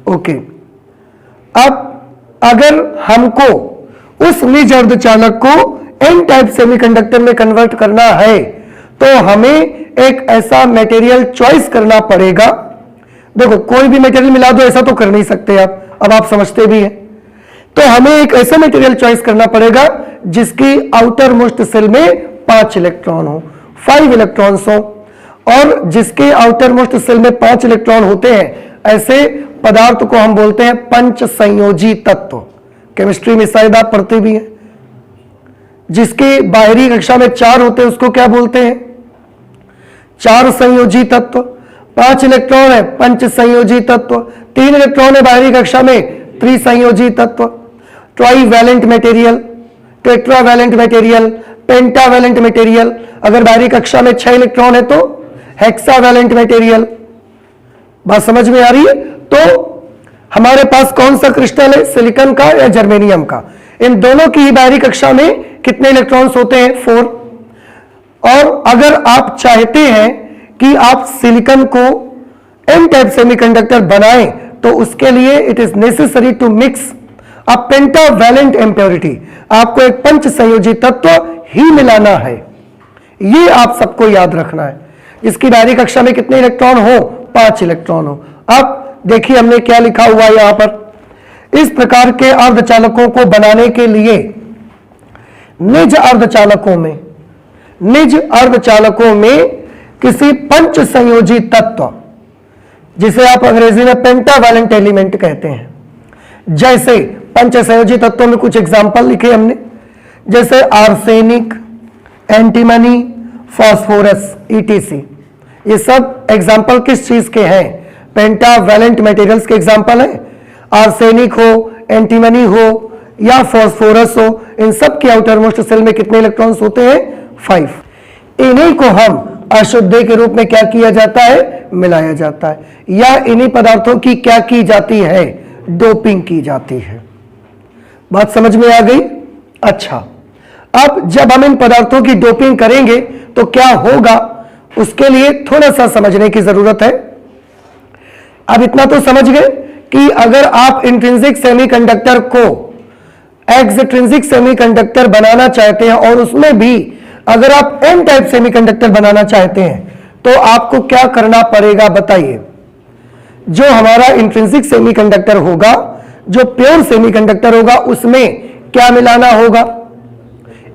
ओके। अब अगर हमको उस निज अर्धचालक को एन टाइप सेमीकंडक्टर में कन्वर्ट करना है तो हमें एक ऐसा मटेरियल चॉइस करना पड़ेगा। देखो कोई भी मटेरियल मिला दो ऐसा तो कर नहीं सकते आप, अब आप समझते भी हैं। तो हमें एक ऐसा मटेरियल चॉइस करना पड़ेगा जिसकी आउटर मोस्ट सेल में 5 इलेक्ट्रॉन हो, 5 इलेक्ट्रॉन्स हो, और जिसके आउटर मोस्ट सेल में 5 इलेक्ट्रॉन होते हैं ऐसे पदार्थ को हम बोलते हैं पंच संयोजी तत्व। केमिस्ट्री में शायद आप पढ़ते भी हैं। जिसके बाहरी कक्षा में 4 होते हैं उसको क्या बोलते हैं, 4 संयोजी तत्व। 5 इलेक्ट्रॉन है पंच संयोजी तत्व, 3 इलेक्ट्रॉन है बाहरी कक्षा में त्रिसंयोजी तत्व। Trivalent material, tetravalent material, pentavalent material. अगर बाहरी कक्षा में 6 इलेक्ट्रॉन है तो हेक्सावैलेंट मटेरियल। बात समझ में आ रही है। तो हमारे पास कौन सा क्रिस्टल है, सिलिकॉन का या जर्मेनियम का, इन दोनों की ही बाहरी कक्षा में कितने इलेक्ट्रॉन्स होते हैं, 4। और अगर आप चाहते हैं कि आप सिलिकॉन को एन टाइप सेमीकंडक्टर बनाएं तो उसके लिए it is necessary to mix a pentavalent impurity. आपको एक पंच संयोजी तत्व ही मिलाना है, ये आप सबको याद रखना है। जिसकी बाहरी कक्षा में कितने इलेक्ट्रॉन हो, 5 इलेक्ट्रॉन हो। अब देखिए हमने क्या लिखा हुआ है यहां पर। इस प्रकार के अर्धचालकों को बनाने के लिए निज अर्धचालकों में किसी पंच संयोजी तत्व, जिसे आप अंग्रेजी में पेंटावैलेंट एलिमेंट कहते हैं, जैसे पंच संयोजी तत्वों में कुछ एग्जाम्पल लिखे हमने, जैसे आर्सेनिक, एंटीमनी, फास्फोरस, ईटीसी। ये सब एग्जाम्पल किस चीज के हैं? पेंटावैलेंट मटेरियल्स के एग्जाम्पल हैं। आर्सेनिक हो, एंटीमनी हो या फास्फोरस हो, इन सब के आउटर मोस्ट शेल में कितने इलेक्ट्रॉन्स होते हैं? 5। इन्हीं को हम अशुद्धि के रूप में क्या किया जाता है? मिलाया जाता है, या इन्हीं पदार्थों की क्या की जाती है? डोपिंग की जाती है। बात समझ में आ गई? अच्छा, अब जब हम इन पदार्थों की डोपिंग करेंगे तो क्या होगा, उसके लिए थोड़ा सा समझने की जरूरत है। अब इतना तो समझ गए कि अगर आप इंट्रिंसिक सेमीकंडक्टर को एक्सट्रिंसिक सेमीकंडक्टर बनाना चाहते हैं और उसमें भी अगर आप एन टाइप सेमीकंडक्टर बनाना चाहते हैं तो आपको क्या करना पड़ेगा बताइए। जो हमारा इंट्रिंसिक सेमीकंडक्टर होगा, जो प्योर सेमीकंडक्टर होगा, उसमें क्या मिलाना होगा?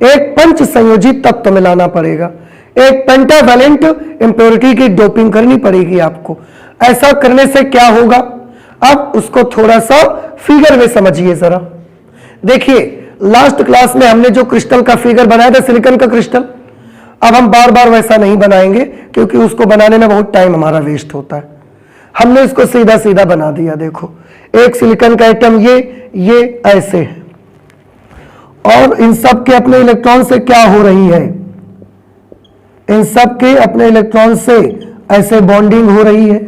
एक पंच संयोजी तत्व मिलाना पड़ेगा, एक पेंटावैलेंट इंप्योरिटी की डोपिंग करनी पड़ेगी आपको। ऐसा करने से क्या होगा, अब उसको थोड़ा सा फिगर में समझिए जरा। देखिए लास्ट क्लास में हमने जो क्रिस्टल का फिगर बनाया था, सिलिकॉन का क्रिस्टल, अब हम बार बार वैसा नहीं बनाएंगे क्योंकि उसको बनाने में बहुत टाइम हमारा वेस्ट होता है। हमने इसको सीधा सीधा बना दिया। देखो एक सिलिकॉन का एटम ये ऐसे है, और इन सब के अपने इलेक्ट्रॉन से क्या हो रही है? इन सब के अपने इलेक्ट्रॉन से ऐसे बॉन्डिंग हो रही है।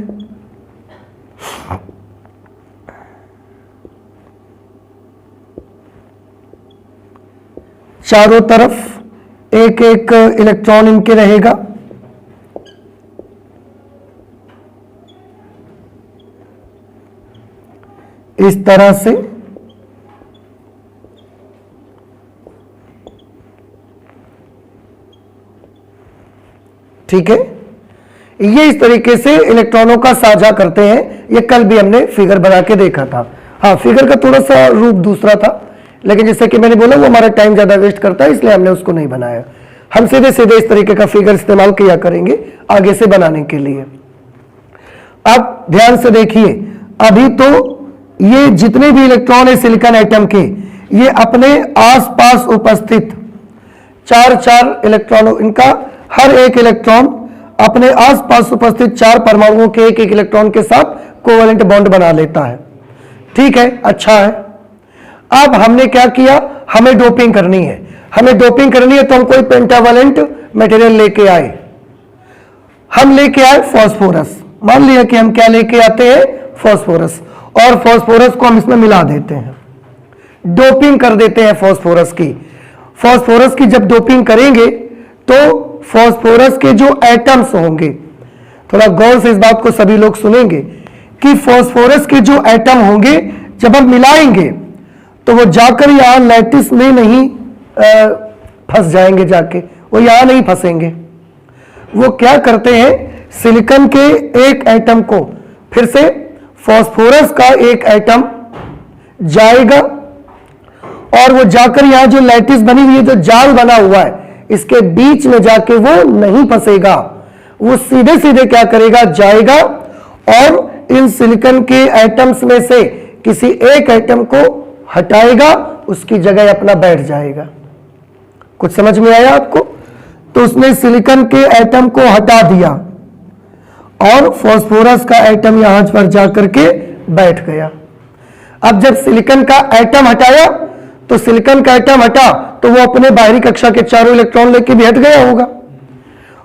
चारों तरफ एक एक इलेक्ट्रॉन इनके रहेगा। इस तरह से ठीक है, ये इस तरीके से इलेक्ट्रॉनों का साझा करते हैं। ये कल भी हमने फिगर बना के देखा था। हाँ, फिगर का थोड़ा सा रूप दूसरा था, लेकिन जैसे कि मैंने बोला वो हमारा टाइम ज्यादा वेस्ट करता है, इसलिए हमने उसको नहीं बनाया। हम सीधे सीधे इस तरीके का फिगर इस्तेमाल किया करेंगे आगे से बनाने के लिए। अब ध्यान से देखिए, अभी तो ये जितने भी इलेक्ट्रॉन है सिलिकॉन एटम के, ये अपने आसपास उपस्थित चार इलेक्ट्रॉनों, इनका हर एक इलेक्ट्रॉन अपने आसपास उपस्थित 4 परमाणुओं के एक इलेक्ट्रॉन के साथ कोवेलेंट बॉन्ड बना लेता है। ठीक है, अच्छा है। अब हमने क्या किया, हमें डोपिंग करनी है। हमें डोपिंग करनी है तो हम कोई पेंटावैलेंट मटेरियल लेके आए। हम लेके आए फास्फोरस। मान लिया कि हम क्या लेके आते हैं? फास्फोरस। और फास्फोरस को हम इसमें मिला देते हैं, डोपिंग कर देते हैं फास्फोरस की। फास्फोरस की जब डोपिंग करेंगे तो फास्फोरस के जो एटम्स होंगे, थोड़ा गौर से इस बात को सभी लोग सुनेंगे, कि फास्फोरस के जो एटम होंगे जब हम मिलाएंगे तो वो जाकर यहां लैटिस में नहीं फंस जाएंगे, जाके वो यहां नहीं फंसेंगे। वो क्या करते हैं, सिलिकॉन के एक एटम को फिर से फास्फोरस का एक एटम जाएगा और वो जाकर यहां जो लैटिस बनी हुई है, जो जाल बना हुआ है, इसके बीच में जाके वो नहीं फंसेगा। वो सीधे सीधे क्या करेगा, जाएगा और इन सिलिकॉन के एटम्स में से किसी एक एटम को हटाएगा, उसकी जगह अपना बैठ जाएगा। कुछ समझ में आया आपको? तो उसने सिलिकॉन के एटम को हटा दिया और फास्फोरस का एटम यहां पर जाकर के बैठ गया। अब जब सिलिकॉन का एटम हटाया तो सिलिकॉन का एटम हटा तो वो अपने बाहरी कक्षा के चारों इलेक्ट्रॉन लेके भी हट गया होगा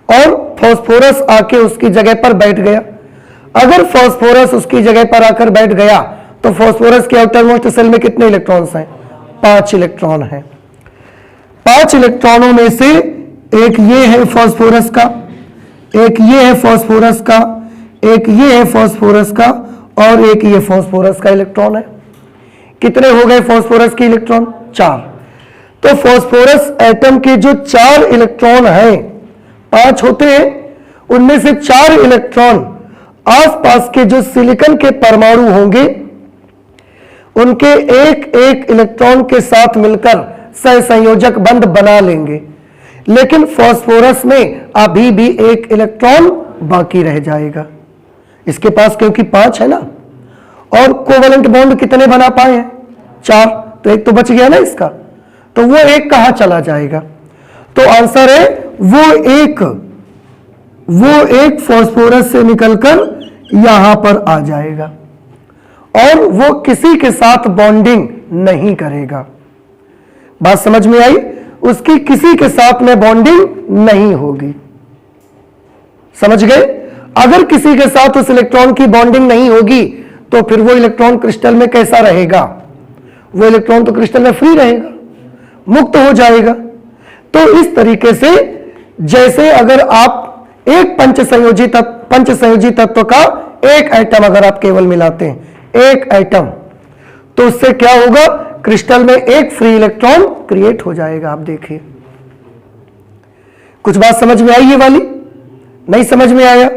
और फास्फोरस आके उसकी जगह पर बैठ गया। अगर फास्फोरस उसकी जगह पर आकर बैठ गया तो फास्फोरस के आउटर मोस्ट शेल में कितने इलेक्ट्रॉन्स हैं? 5 इलेक्ट्रॉन हैं। 5 इलेक्ट्रॉनों में से एक ये है फास्फोरस का, एक ये है फास्फोरस का, एक ये है फास्फोरस का और एक ये फास्फोरस का इलेक्ट्रॉन है। कितने हो गए फास्फोरस के इलेक्ट्रॉन? 4। तो फास्फोरस एटम के जो 4 इलेक्ट्रॉन हैं, 5 होते हैं, उनमें से 4 इलेक्ट्रॉन आसपास के जो सिलिकॉन के परमाणु होंगे उनके एक एक इलेक्ट्रॉन के साथ मिलकर सहसंयोजक बंध बना लेंगे, लेकिन फास्फोरस में अभी भी एक इलेक्ट्रॉन बाकी रह जाएगा। इसके पास क्योंकि 5 है ना, और कोवेलेंट बॉन्ड कितने बना पाए हैं? 4, तो एक तो बच गया ना इसका, तो वो एक कहां चला जाएगा? तो आंसर है वो एक फास्फोरस से निकलकर यहां पर आ जाएगा और वो किसी के साथ बॉन्डिंग नहीं करेगा। बात समझ में आई? उसकी किसी के साथ में बॉन्डिंग नहीं होगी। समझ गए? अगर किसी के साथ उस इलेक्ट्रॉन की बॉन्डिंग नहीं होगी तो फिर वो इलेक्ट्रॉन क्रिस्टल में कैसा रहेगा? वो इलेक्ट्रॉन तो क्रिस्टल में फ्री रहेगा, मुक्त हो जाएगा। तो इस तरीके से जैसे अगर आप एक पंचसंयोजी तत्व का एक एटम अगर आप केवल मिलाते हैं, एक एटम, तो उससे क्या होगा? क्रिस्टल में एक फ्री इलेक्ट्रॉन क्रिएट हो जाएगा। आप देखिए, कुछ बात समझ में आई? ये वाली नहीं समझ में आया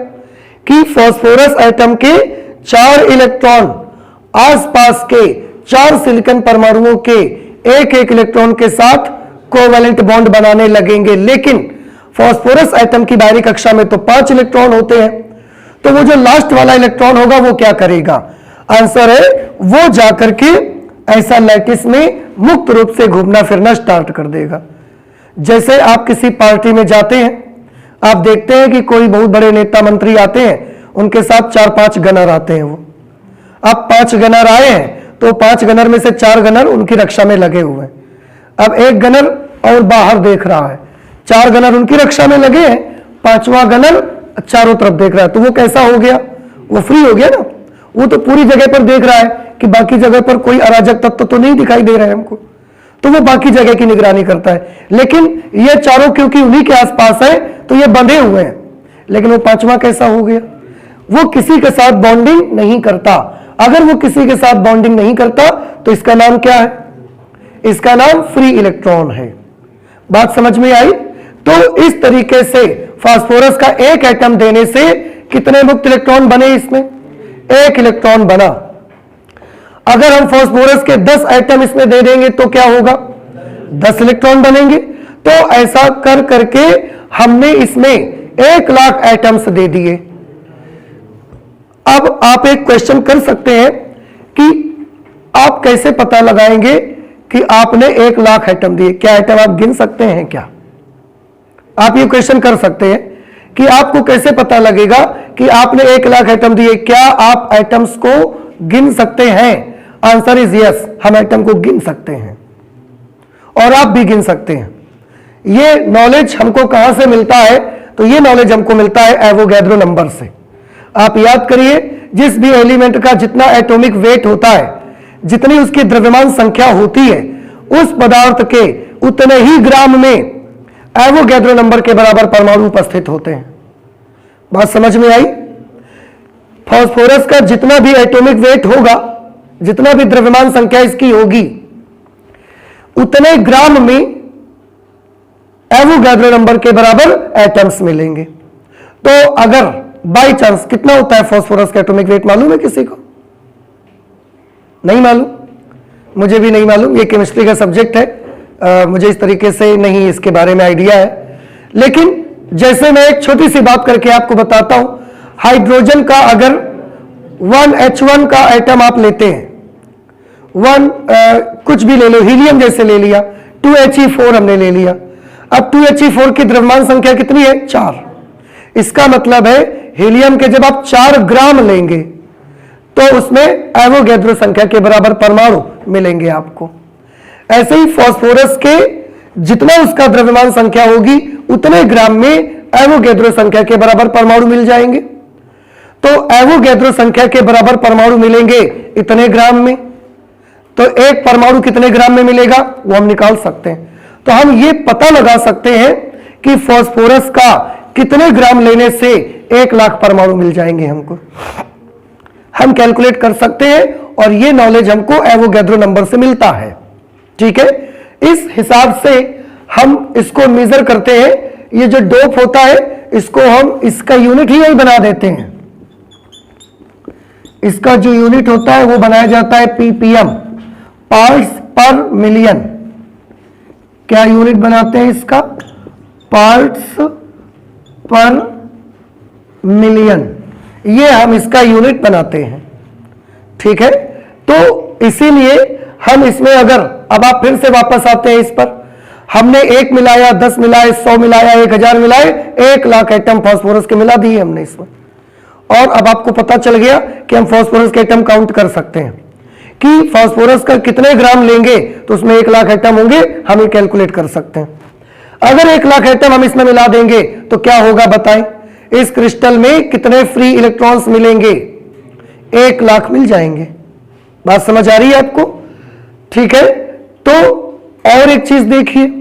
कि फास्फोरस एटम के 4 इलेक्ट्रॉन आसपास के 4 सिलिकॉन परमाणुओं के एक एक इलेक्ट्रॉन के साथ कोवेलेंट बॉन्ड बनाने लगेंगे, लेकिन फास्फोरस एटम की बाहरी कक्षा में तो 5 इलेक्ट्रॉन होते हैं। तो वो जो लास्ट वाला इलेक्ट्रॉन होगा वो क्या करेगा? आंसर है वो जाकर के ऐसा लैटिस में मुक्त रूप से घूमना फिरना स्टार्ट कर देगा। जैसे आप किसी पार्टी में जाते हैं, आप देखते हैं कि कोई बहुत बड़े नेता मंत्री आते हैं, उनके साथ 4-5 गनर आते हैं। वो अब 5 गनर आए हैं तो 5 गनर में से 4 गनर उनकी रक्षा में लगे हुए हैं। अब एक गनर और बाहर देख रहा है, 4 गनर उनकी रक्षा में लगे हैं, 5वां गनर चारों तरफ देख रहा है। तो वो कैसा हो गया? वो फ्री हो गया ना। वो तो पूरी जगह पर देख रहा है कि बाकी जगह पर कोई अराजक तत्व तो नहीं दिखाई दे रहे हैं हमको, तो वो बाकी जगह की निगरानी करता है। लेकिन ये चारों क्योंकि उन्हीं के आसपास है तो ये बंधे हुए हैं, लेकिन वो 5वां कैसा हो गया? वो किसी के साथ बॉन्डिंग नहीं करता। अगर वो किसी के साथ बॉन्डिंग नहीं करता तो इसका नाम क्या है? इसका नाम फ्री इलेक्ट्रॉन है। बात समझ में आई? तो इस तरीके से फास्फोरस का एक एटम देने से कितने मुक्त इलेक्ट्रॉन बने? इसमें 1 इलेक्ट्रॉन बना। अगर हम फास्फोरस के 10 एटम इसमें दे देंगे तो क्या होगा? 10 इलेक्ट्रॉन बनेंगे। तो ऐसा कर करके हमने इसमें 1 लाख एटम्स दे दिए। अब आप एक क्वेश्चन कर सकते हैं कि आप कैसे पता लगाएंगे कि आपने 1 लाख एटम दिए? क्या एटम आप गिन सकते हैं क्या? आप ये क्वेश्चन कर सकते हैं कि आपको कैसे पता लगेगा कि आपने 1 लाख एटम दिए? क्या आप एटम्स को गिन सकते हैं? आंसर इज यस, हम एटम को गिन सकते हैं और आप भी गिन सकते हैं। ये नॉलेज हमको कहां से मिलता है? तो ये नॉलेज हमको मिलता है एवोगैड्रो नंबर से। आप याद करिए, जिस भी एलिमेंट का जितना एटॉमिक वेट होता है, जितनी उसकी द्रव्यमान संख्या होती है, उस पदार्थ के उतने ही ग्राम में एवोगैड्रो नंबर के बराबर परमाणु उपस्थित होते हैं। बात समझ में आई? फास्फोरस का जितना भी एटॉमिक वेट होगा, जितना भी द्रव्यमान संख्या इसकी होगी, उतने ग्राम में एवोगैड्रो नंबर के बराबर एटम्स मिलेंगे। तो अगर बाय चांस कितना होता है फास्फोरस का एटॉमिक वेट? मालूम है किसी को? नहीं मालूम? मुझे भी नहीं मालूम। ये केमिस्ट्री का सब्जेक्ट है, मुझे इस तरीके से नहीं इसके बारे में आइडिया है। लेकिन जैसे मैं एक छोटी सी बात करके आपको बताता हूं, हाइड्रोजन का अगर 1H1 का एटम आप लेते हैं, कुछ भी ले लो, हीलियम जैसे ले लिया, 2He4 हमने ले लिया। अब 2He4 की द्रव्यमान संख्या कितनी है? 4। इसका मतलब है हीलियम के जब आप 4 ग्राम लेंगे तो उसमें एवोगैड्रो संख्या के बराबर परमाणु मिलेंगे आपको। ऐसे ही फास्फोरस के जितना उसका द्रव्यमान संख्या होगी, उतने ग्राम में एवोगैड्रो संख्या के बराबर परमाणु मिल जाएंगे। तो एवोगैड्रो संख्या के बराबर परमाणु मिलेंगे इतने ग्राम में। तो एक परमाणु कितने ग्राम में मिलेगा वो हम निकाल सकते हैं। तो हम ये पता लगा सकते हैं कि फास्फोरस का कितने ग्राम लेने से 1 लाख परमाणु मिल जाएंगे हमको। हम कैलकुलेट कर सकते हैं और ये नॉलेज हमको एवोगैड्रो नंबर से मिलता है। ठीक है, इस हिसाब से हम इसको मेजर करते हैं। ये जो डोप होता है इसको हम इसका यूनिट ही यही बना देते हैं। इसका जो यूनिट होता है वो बनाया जाता है ppm, पार्ट्स पर मिलियन। क्या यूनिट बनाते हैं इसका? पार्ट्स पर मिलियन, ये हम इसका यूनिट बनाते हैं। ठीक है, तो इसीलिए हम इसमें अगर, अब आप फिर से वापस आते हैं इस पर, हमने 1 मिलाया, 10 मिलाए, 100 मिलाया, 1000 मिलाए, 1 लाख एटम फास्फोरस के मिला दिए हमने इसमें। और अब आपको पता चल गया कि हम फास्फोरस के एटम काउंट कर सकते हैं कि फास्फोरस का कितने ग्राम लेंगे तो उसमें 1 लाख एटम होंगे, हम ये कैलकुलेट कर सकते हैं। अगर 1 लाख एटम हम इसमें मिला देंगे तो क्या होगा बताएं? इस क्रिस्टल में कितने फ्री इलेक्ट्रॉन्स मिलेंगे? 1 लाख मिल जाएंगे। बात समझ आ रही है आपको? ठीक है, तो और एक चीज देखिए,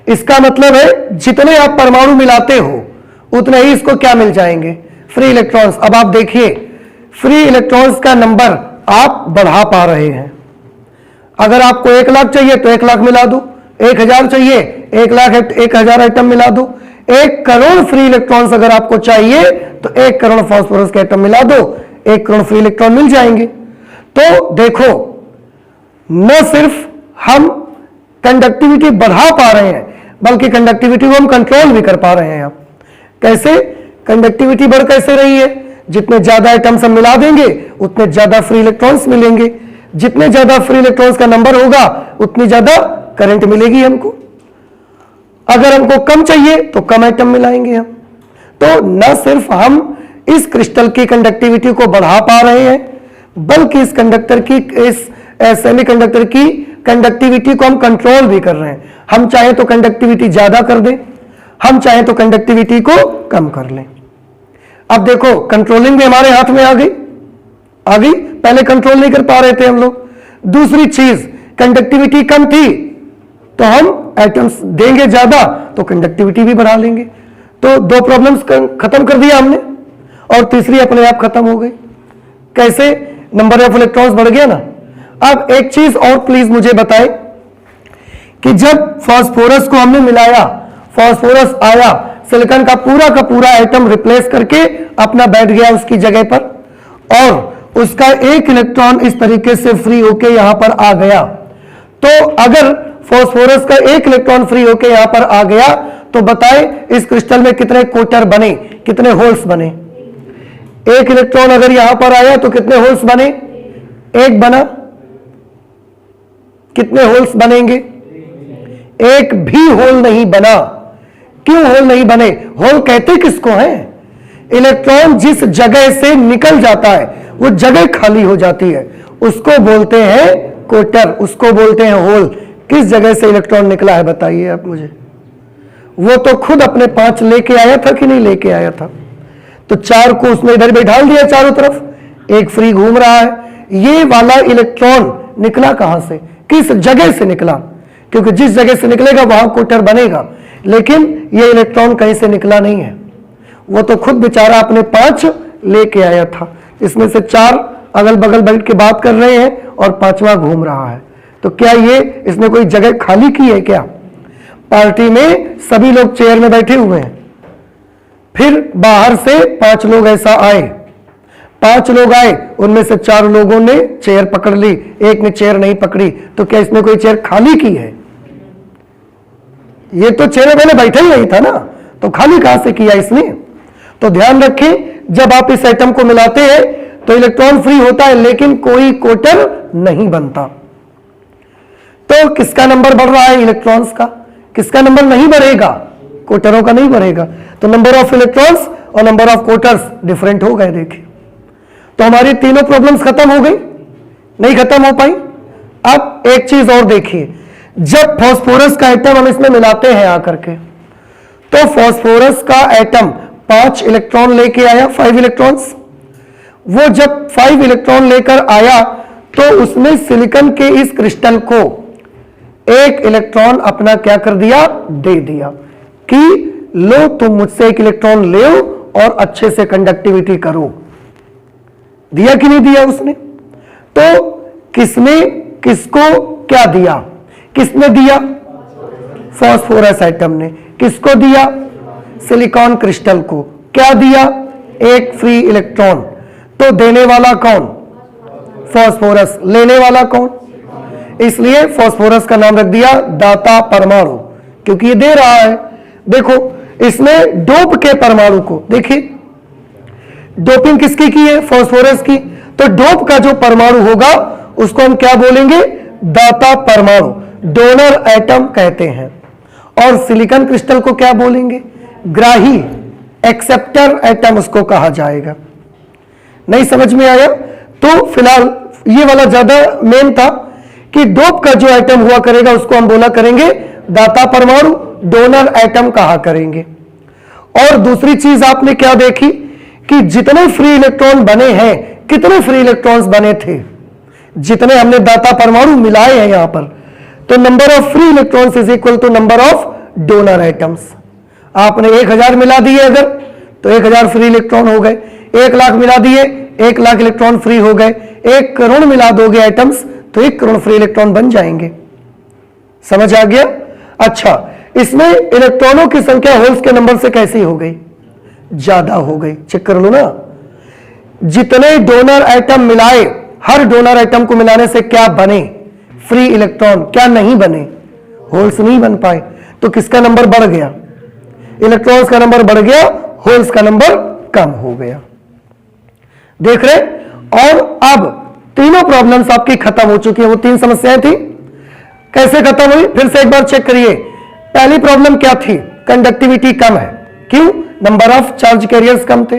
इसका मतलब है जितने आप परमाणु मिलाते हो उतने ही इसको क्या मिल जाएंगे? Free electrons. अब आप देखिए, फ्री इलेक्ट्रॉन्स का नंबर आप बढ़ा पा रहे हैं। अगर आपको 1 लाख चाहिए तो 1 लाख मिला दो, 1000 चाहिए 1 लाख 1000 एटम मिला दो, 1 करोड़ फ्री इलेक्ट्रॉन्स अगर आपको चाहिए तो 1 करोड़ फास्फोरस के एटम मिला दो, 1 करोड़ फ्री इलेक्ट्रॉन मिल जाएंगे। तो देखो, न सिर्फ हम कंडक्टिविटी बढ़ा पा रहे हैं बल्कि कंडक्टिविटी को हम कंट्रोल भी कर पा रहे हैं। आप कैसे? कंडक्टिविटी बढ़ कैसे रही है? जितने ज्यादा एटम्स हम मिला देंगे उतने ज्यादा फ्री इलेक्ट्रॉन्स मिलेंगे, जितने ज्यादा फ्री इलेक्ट्रॉन्स का नंबर होगा उतनी ज्यादा करंट मिलेगी हमको। अगर हमको कम चाहिए तो कम एटम मिलाएंगे हम। तो न सिर्फ हम इस क्रिस्टल की कंडक्टिविटी को बढ़ा पा रहे हैं बल्कि इस कंडक्टर की, इस सेमीकंडक्टर की कंडक्टिविटी को हम कंट्रोल भी कर रहे हैं। हम चाहे तो कंडक्टिविटी ज्यादा कर दें, हम चाहे तो कंडक्टिविटी को कम कर लें। अब देखो, कंट्रोलिंग भी हमारे हाथ में आ गई। पहले कंट्रोल नहीं कर पा रहे थे हम लोग। दूसरी चीज, कंडक्टिविटी कम थी तो हम एटम्स देंगे ज्यादा तो कंडक्टिविटी भी बढ़ा लेंगे। तो 2 प्रॉब्लम्स खत्म कर दिया हमने, और तीसरी अपने आप खत्म हो गई। कैसे? नंबर ऑफ इलेक्ट्रॉन्स बढ़ गया ना। अब एक चीज और प्लीज मुझे बताएं कि जब फास्फोरस को हमने मिलाया, फास्फोरस आया, सिलिकॉन का पूरा एटम रिप्लेस करके अपना बैठ गया उसकी जगह पर, और उसका 1 इलेक्ट्रॉन इस तरीके से फ्री होके यहां पर आ गया। तो अगर फास्फोरस का 1 इलेक्ट्रॉन फ्री होके यहां पर आ गया तो बताएं इस क्रिस्टल में कितने कोटर बने, कितने होल्स बने? 1 इलेक्ट्रॉन अगर यहां पर आया तो कितने होल्स बने? 1 बना। कितने होल्स बनेंगे? 1 भी होल नहीं बना। क्यों होल नहीं बने? होल कहते किसको हैं? इलेक्ट्रॉन जिस जगह से निकल जाता है वो जगह खाली हो जाती है, उसको बोलते हैं कोटर, उसको बोलते हैं होल। किस जगह से इलेक्ट्रॉन निकला है बताइए आप मुझे? वो तो खुद अपने 5 लेके आया था कि नहीं लेके आया था? तो 4 को उसने इधर बैठा दिया चारों तरफ, 1 फ्री घूम रहा है। ये वाला इलेक्ट्रॉन निकला कहां से? किस जगह से निकला? क्योंकि जिस जगह से निकलेगा वहां कोटर बनेगा, लेकिन ये इलेक्ट्रॉन कहीं से निकला नहीं है, वो तो खुद बेचारा अपने 5 लेके आया था। इसमें से 4 अगल बगल बैठ के बात कर रहे हैं और 5वां घूम रहा है। तो क्या ये इसने कोई जगह खाली की है क्या? पार्टी में सभी लोग चेयर में बैठे हुए हैं, फिर बाहर से 5 लोग ऐसा आए, 5 लोग आए, उनमें से 4 लोगों ने चेयर पकड़ ली, एक ने चेयर नहीं पकड़ी। तो क्या इसने कोई चेयर खाली की है? ये तो चेयर में पहले बैठा ही नहीं था ना, तो खाली कहां से किया इसने? तो ध्यान रखें, जब आप इस एटम को मिलाते हैं तो इलेक्ट्रॉन फ्री होता है लेकिन कोई कोटर नहीं बनता। तो किसका नंबर बढ़ रहा है? इलेक्ट्रॉन्स का। किसका नंबर नहीं बढ़ेगा? कोटरों का नहीं बढ़ेगा। तो नंबर ऑफ इलेक्ट्रॉन्स और नंबर ऑफ कोटर्स डिफरेंट हो गए। देखिए, तो हमारी तीनों प्रॉब्लम्स खत्म हो गई, नहीं खत्म हो पाई। अब एक चीज और देखिए, जब फास्फोरस का एटम हम इसमें मिलाते हैं आकर के, तो फास्फोरस का एटम 5 इलेक्ट्रॉन लेके आया, 5 इलेक्ट्रॉन्स। वो जब 5 इलेक्ट्रॉन लेकर आया तो उसने सिलिकॉन के इस क्रिस्टल को 1 इलेक्ट्रॉन अपना क्या कर दिया? दे दिया कि लो तुम मुझसे 1 इलेक्ट्रॉन ले और अच्छे से कंडक्टिविटी करो। दिया कि नहीं दिया उसने? तो किसने किसको क्या दिया? किसने दिया? फास्फोरस एटम ने। किसको दिया? सिलिकॉन क्रिस्टल को। क्या दिया? 1 फ्री इलेक्ट्रॉन। तो देने वाला कौन? फास्फोरस। लेने वाला कौन? इसलिए फास्फोरस का नाम रख दिया दाता परमाणु, क्योंकि ये दे रहा है। देखो इसमें डोप के परमाणु को देखिए, डोपिंग किसकी की है? फास्फोरस की। तो डोप का जो परमाणु होगा उसको हम क्या बोलेंगे? दाता परमाणु, डोनर एटम कहते हैं। और सिलिकॉन क्रिस्टल को क्या बोलेंगे? ग्राही, एक्सेप्टर एटम उसको कहा जाएगा। नहीं समझ में आया? तो फिलहाल ये वाला ज्यादा मेन था कि डोप का जो एटम हुआ करेगा उसको हम बोला करेंगे दाता परमाणु, डोनर एटम कहा करेंगे। और दूसरी चीज आपने क्या देखी कि जितने फ्री इलेक्ट्रॉन बने हैं, कितने फ्री इलेक्ट्रॉन्स बने थे? जितने हमने दाता परमाणु मिलाए हैं यहां पर, तो number of free electrons is equal to number of donor atoms. आपने 1000 मिला दिए अगर, तो 1000 फ्री इलेक्ट्रॉन हो गए। 1 लाख मिला दिए, 1 लाख इलेक्ट्रॉन फ्री हो गए। 1 करोड़ मिला दोगे एटम्स तो 1 करोड़ फ्री इलेक्ट्रॉन बन जाएंगे। समझ आ गया? अच्छा, इसमें इलेक्ट्रॉनों की संख्या होल्स के नंबर से कैसी हो गई? ज्यादा हो गई। चेक कर लो ना, जितने डोनर एटम मिलाए, हर डोनर एटम को मिलाने से क्या बने? Free electron. क्या नहीं बने? होल्स नहीं बन पाए। तो किसका नंबर बढ़ गया? इलेक्ट्रॉन्स का नंबर बढ़ गया, होल्स का नंबर कम हो गया। देख रहे? और अब तीनों प्रॉब्लम्स आपकी खत्म हो चुकी है। वो 3 समस्याएं थी, कैसे खत्म हुई? फिर से एक बार चेक करिए। पहली प्रॉब्लम क्या थी? कंडक्टिविटी कम है। क्यों? नंबर ऑफ चार्ज कैरियर्स कम थे।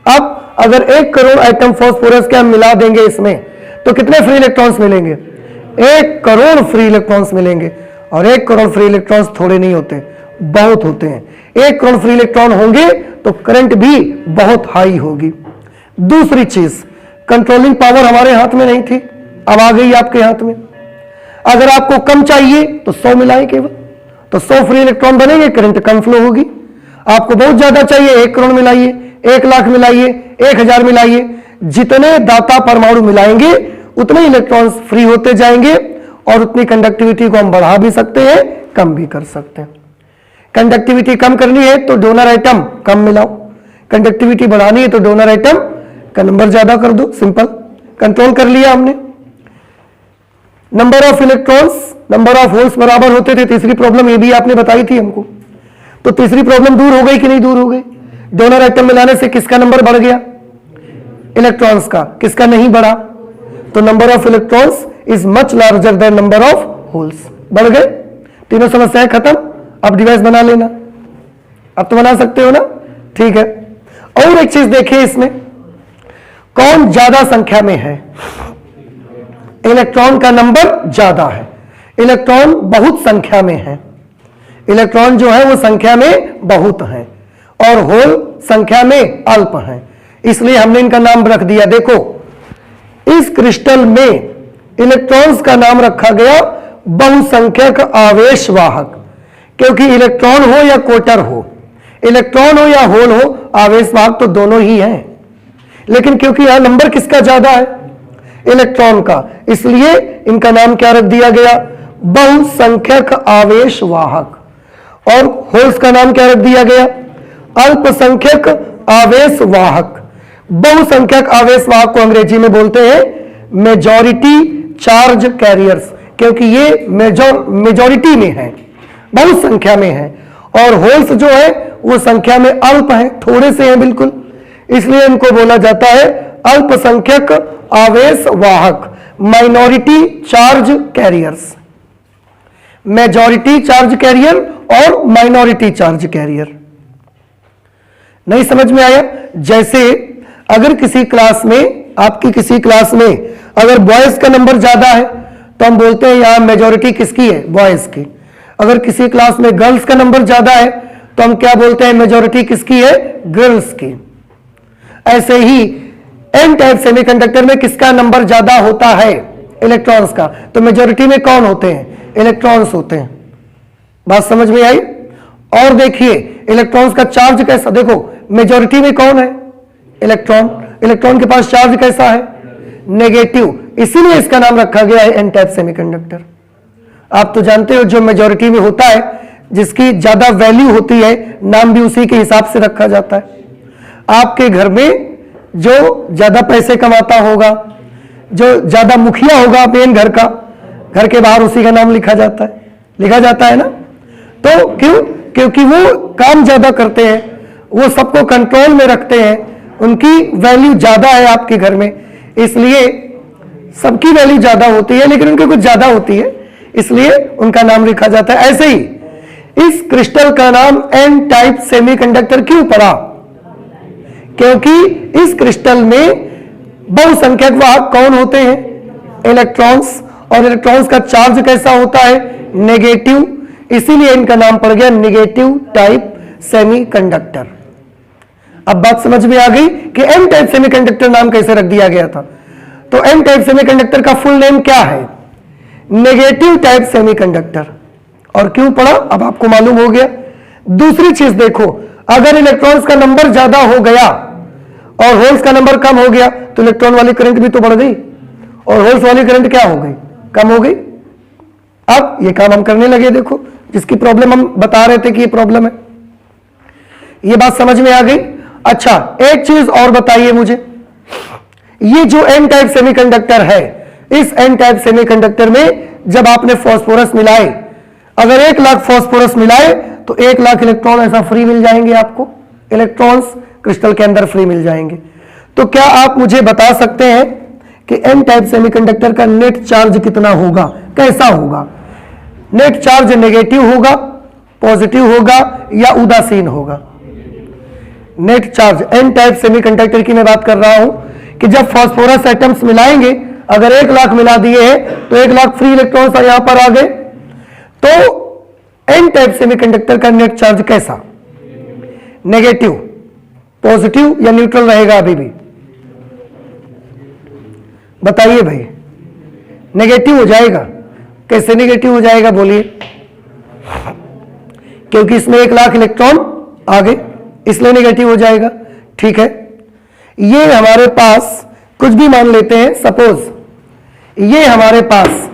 अब अगर 1 करोड़ एटम फास्फोरस के हम मिला देंगे इसमें, तो कितने फ्री इलेक्ट्रॉन्स मिलेंगे? 1 करोड़ फ्री इलेक्ट्रॉन्स मिलेंगे। और 1 करोड़ फ्री इलेक्ट्रॉन्स थोड़े नहीं होते, बहुत होते हैं। 1 करोड़ फ्री इलेक्ट्रॉन होंगे तो करंट भी बहुत हाई होगी। दूसरी चीज, कंट्रोलिंग पावर हमारे हाथ में नहीं थी, अब आ गई आपके हाथ में। अगर आपको कम चाहिए तो 100 मिलाएं केवल, तो 100 फ्री इलेक्ट्रॉन बनेंगे, करंट कम फ्लो होगी। आपको बहुत ज्यादा चाहिए, 1 करोड़ मिलाइए, 1 लाख मिलाइए, 1000 मिलाइए। जितने दाता परमाणु मिलाएंगे उतने इलेक्ट्रॉन्स फ्री होते जाएंगे और उतनी कंडक्टिविटी को हम बढ़ा भी सकते हैं, कम भी कर सकते हैं। कंडक्टिविटी कम करनी है तो डोनर एटम कम मिलाओ, कंडक्टिविटी बढ़ानी है तो डोनर एटम का नंबर ज्यादा कर दो। सिंपल, कंट्रोल कर लिया हमने। Number of electrons, number of holes बराबर होते थे। तीसरी प्रॉब्लम ये भी आपने बताई थी हमको, तो तीसरी प्रॉब्लम दूर हो गई कि नहीं दूर हो गई? डोनर एटम मिलाने से किसका नंबर बढ़ गया? इलेक्ट्रॉन्स का। किसका नहीं बढ़ा? तो number of electrons is much larger than number of holes. बढ़ गए। तीनों समस्याएं खत्म। अब डिवाइस बना लेना। अब तो बना सकते हो ना? ठीक है। और एक चीज देखिए इसमें, कौन ज्यादा संख्या में है? इलेक्ट्रॉन का नंबर ज्यादा है। इलेक्ट्रॉन बहुत संख्या में है। इलेक्ट्रॉन जो है वो संख्या में बहुत है और होल संख्या में अल्प है, इसलिए हमने इनका नाम रख दिया। देखो इस क्रिस्टल में इलेक्ट्रॉन्स का नाम रखा गया बहुसंख्यक आवेश वाहक, क्योंकि इलेक्ट्रॉन हो या क्वार्टर हो, इलेक्ट्रॉन हो या होल हो, आवेश वाहक तो दोनों ही हैं। लेकिन क्योंकि यहां नंबर किसका ज्यादा है? इलेक्ट्रॉन का, इसलिए इनका नाम क्या रख दिया गया? बहुसंख्यक आवेश वाहक। और होल्स का नाम क्या रख दिया गया? अल्पसंख्यक आवेश वाहक। बहुसंख्यक आवेश वाहक को अंग्रेजी में बोलते हैं मेजॉरिटी चार्ज कैरियर्स, क्योंकि ये मेजॉरिटी में है, बहुत संख्या में है। और होल्स जो है वो संख्या में अल्प है, थोड़े से हैं बिल्कुल, इसलिए इनको बोला जाता है अल्पसंख्यक आवेश वाहक, minority charge carriers. Majority charge carrier और माइनॉरिटी चार्ज कैरियर। नहीं समझ में आया? जैसे अगर किसी क्लास में, आपकी किसी क्लास में अगर बॉयज का नंबर ज्यादा है तो हम बोलते हैं यहां मेजॉरिटी किसकी है? बॉयज की। अगर किसी क्लास में गर्ल्स का नंबर ज्यादा है तो हम क्या बोलते हैं? मेजॉरिटी किसकी है? गर्ल्स की। ऐसे ही एन टाइप सेमीकंडक्टर में किसका नंबर ज्यादा होता है? इलेक्ट्रॉन्स का। तो मेजॉरिटी में कौन होते हैं? इलेक्ट्रॉन्स होते हैं। बात समझ में आई? और देखिए इलेक्ट्रॉन्स का चार्ज कैसा, देखो मेजॉरिटी में कौन है? इलेक्ट्रॉन। इलेक्ट्रॉन के पास चार्ज कैसा है? नेगेटिव, इसीलिए इसका नाम रखा गया है एन टाइप सेमीकंडक्टर। आप तो जानते हो जो मेजॉरिटी में होता है, जिसकी ज्यादा वैल्यू होती है, नाम भी उसी के हिसाब से रखा जाता है। आपके घर में जो ज्यादा पैसे कमाता होगा, जो ज्यादा मुखिया होगा मेन घर का, घर के बाहर उसी का नाम लिखा जाता है ना। तो क्यों? क्योंकि वो काम ज्यादा करते हैं, वो सबको कंट्रोल में रखते हैं, उनकी वैल्यू ज्यादा है आपके घर में, इसलिए सबकी वैल्यू ज्यादा होती है लेकिन उनकी कुछ ज्यादा होती है, इसलिए उनका नाम लिखा जाता है। ऐसे ही इस क्रिस्टल का नाम एन टाइप सेमीकंडक्टर क्यों पड़ा? क्योंकि इस क्रिस्टल में बहुसंख्यक वाहक कौन होते हैं? इलेक्ट्रॉन्स, और इलेक्ट्रॉन्स का चार्ज कैसा होता है? नेगेटिव, इसीलिए इनका नाम पड़ गया नेगेटिव टाइप सेमीकंडक्टर। अब बात समझ में आ गई कि एन टाइप सेमीकंडक्टर नाम कैसे रख दिया गया था। तो एन टाइप सेमीकंडक्टर का फुल नेम क्या है? Negative type semiconductor. और क्यों पड़ा अब आपको मालूम हो गया। दूसरी चीज देखो, अगर इलेक्ट्रॉन्स का नंबर ज्यादा हो गया और होल्स का नंबर कम हो गया तो इलेक्ट्रॉन वाली करंट भी तो बढ़ गई और होल्स वाली करंट क्या हो गई? कम हो गई। अब ये काम हम करने लगे, देखो जिसकी प्रॉब्लम हम बता रहे थे कि ये प्रॉब्लम है, ये बात समझ में आ गई। अच्छा, एक चीज और बताइए मुझे, ये जो एन टाइप सेमीकंडक्टर है, इस एन टाइप सेमीकंडक्टर में जब आपने फास्फोरस मिलाए, अगर 1 लाख फास्फोरस मिलाए तो 1 लाख इलेक्ट्रॉन ऐसा फ्री मिल जाएंगे आपको, इलेक्ट्रॉन्स क्रिस्टल के अंदर फ्री मिल जाएंगे। तो क्या आप मुझे बता सकते हैं कि एन टाइप सेमीकंडक्टर का नेट चार्ज कितना होगा, कैसा होगा? नेट चार्ज नेगेटिव होगा, पॉजिटिव होगा या उदासीन होगा? Net charge n type semiconductor की मैं बात कर रहा हूं कि जब फास्फोरस एटम्स मिलाएंगे, अगर 1 लाख मिला दिए हैं तो 1 लाख फ्री इलेक्ट्रॉन्स यहां पर आ गए, तो एन टाइप सेमीकंडक्टर का नेट चार्ज कैसा? नेगेटिव, पॉजिटिव या न्यूट्रल रहेगा? अभी भी बताइए भाई। नेगेटिव हो जाएगा। कैसे नेगेटिव हो जाएगा बोलिए? क्योंकि इसमें 1 लाख इलेक्ट्रॉन आ गए, इसलिए नेगेटिव हो जाएगा। ठीक है, ये हमारे पास कुछ भी मान लेते हैं, सपोज ये हमारे पास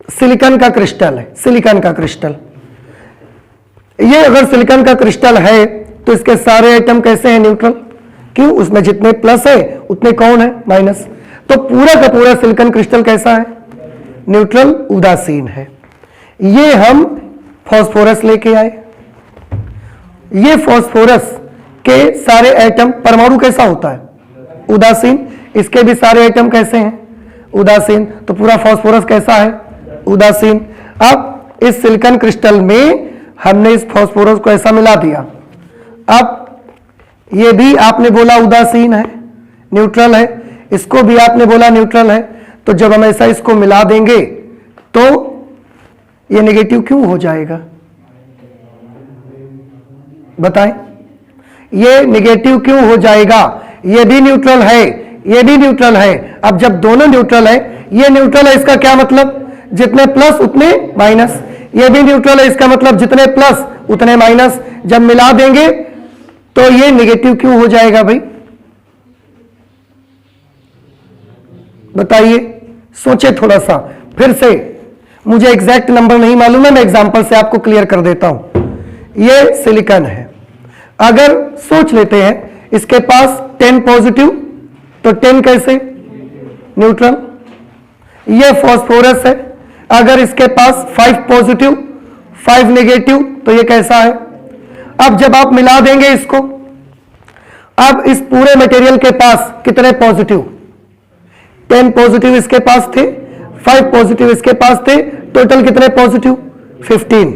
सिलिकॉन का क्रिस्टल है, सिलिकॉन का क्रिस्टल। ये अगर सिलिकॉन का क्रिस्टल है तो इसके सारे एटम कैसे हैं? न्यूट्रल। क्यों? उसमें जितने प्लस है उतने कौन है? माइनस। तो पूरा का पूरा सिलिकॉन क्रिस्टल कैसा है? न्यूट्रल, उदासीन है। ये हम फास्फोरस लेके आए, ये फास्फोरस के सारे एटम, परमाणु कैसा होता है? उदासीन। इसके भी सारे एटम कैसे हैं? उदासीन। तो पूरा फास्फोरस कैसा है? उदासीन। अब इस सिलिकॉन क्रिस्टल में हमने इस फास्फोरस को ऐसा मिला दिया, अब ये भी आपने बोला उदासीन है, न्यूट्रल है, इसको भी आपने बोला न्यूट्रल है, तो जब हम ऐसा इसको मिला देंगे तो ये नेगेटिव क्यों हो जाएगा? बताएं, ये नेगेटिव क्यों हो जाएगा? ये भी न्यूट्रल है, ये भी न्यूट्रल है। अब जब दोनों न्यूट्रल है, ये न्यूट्रल है, इसका क्या मतलब? जितने प्लस उतने माइनस। ये भी न्यूट्रल है, इसका मतलब जितने प्लस उतने माइनस। जब मिला देंगे तो ये नेगेटिव क्यों हो जाएगा भाई? बताइए, सोचे थोड़ा सा फिर से। मुझे एग्जैक्ट नंबर नहीं मालूम है, मैं एग्जांपल से आपको क्लियर कर देता हूं। ये सिलिकॉन है, अगर सोच लेते हैं इसके पास 10 पॉजिटिव, तो 10 कैसे? न्यूट्रल। ये फास्फोरस है, अगर इसके पास 5 पॉजिटिव 5 नेगेटिव, तो ये कैसा है? अब जब आप मिला देंगे इसको, अब इस पूरे मटेरियल के पास कितने पॉजिटिव? 10 पॉजिटिव इसके पास थे, 5 पॉजिटिव इसके पास थे, टोटल कितने पॉजिटिव? 15।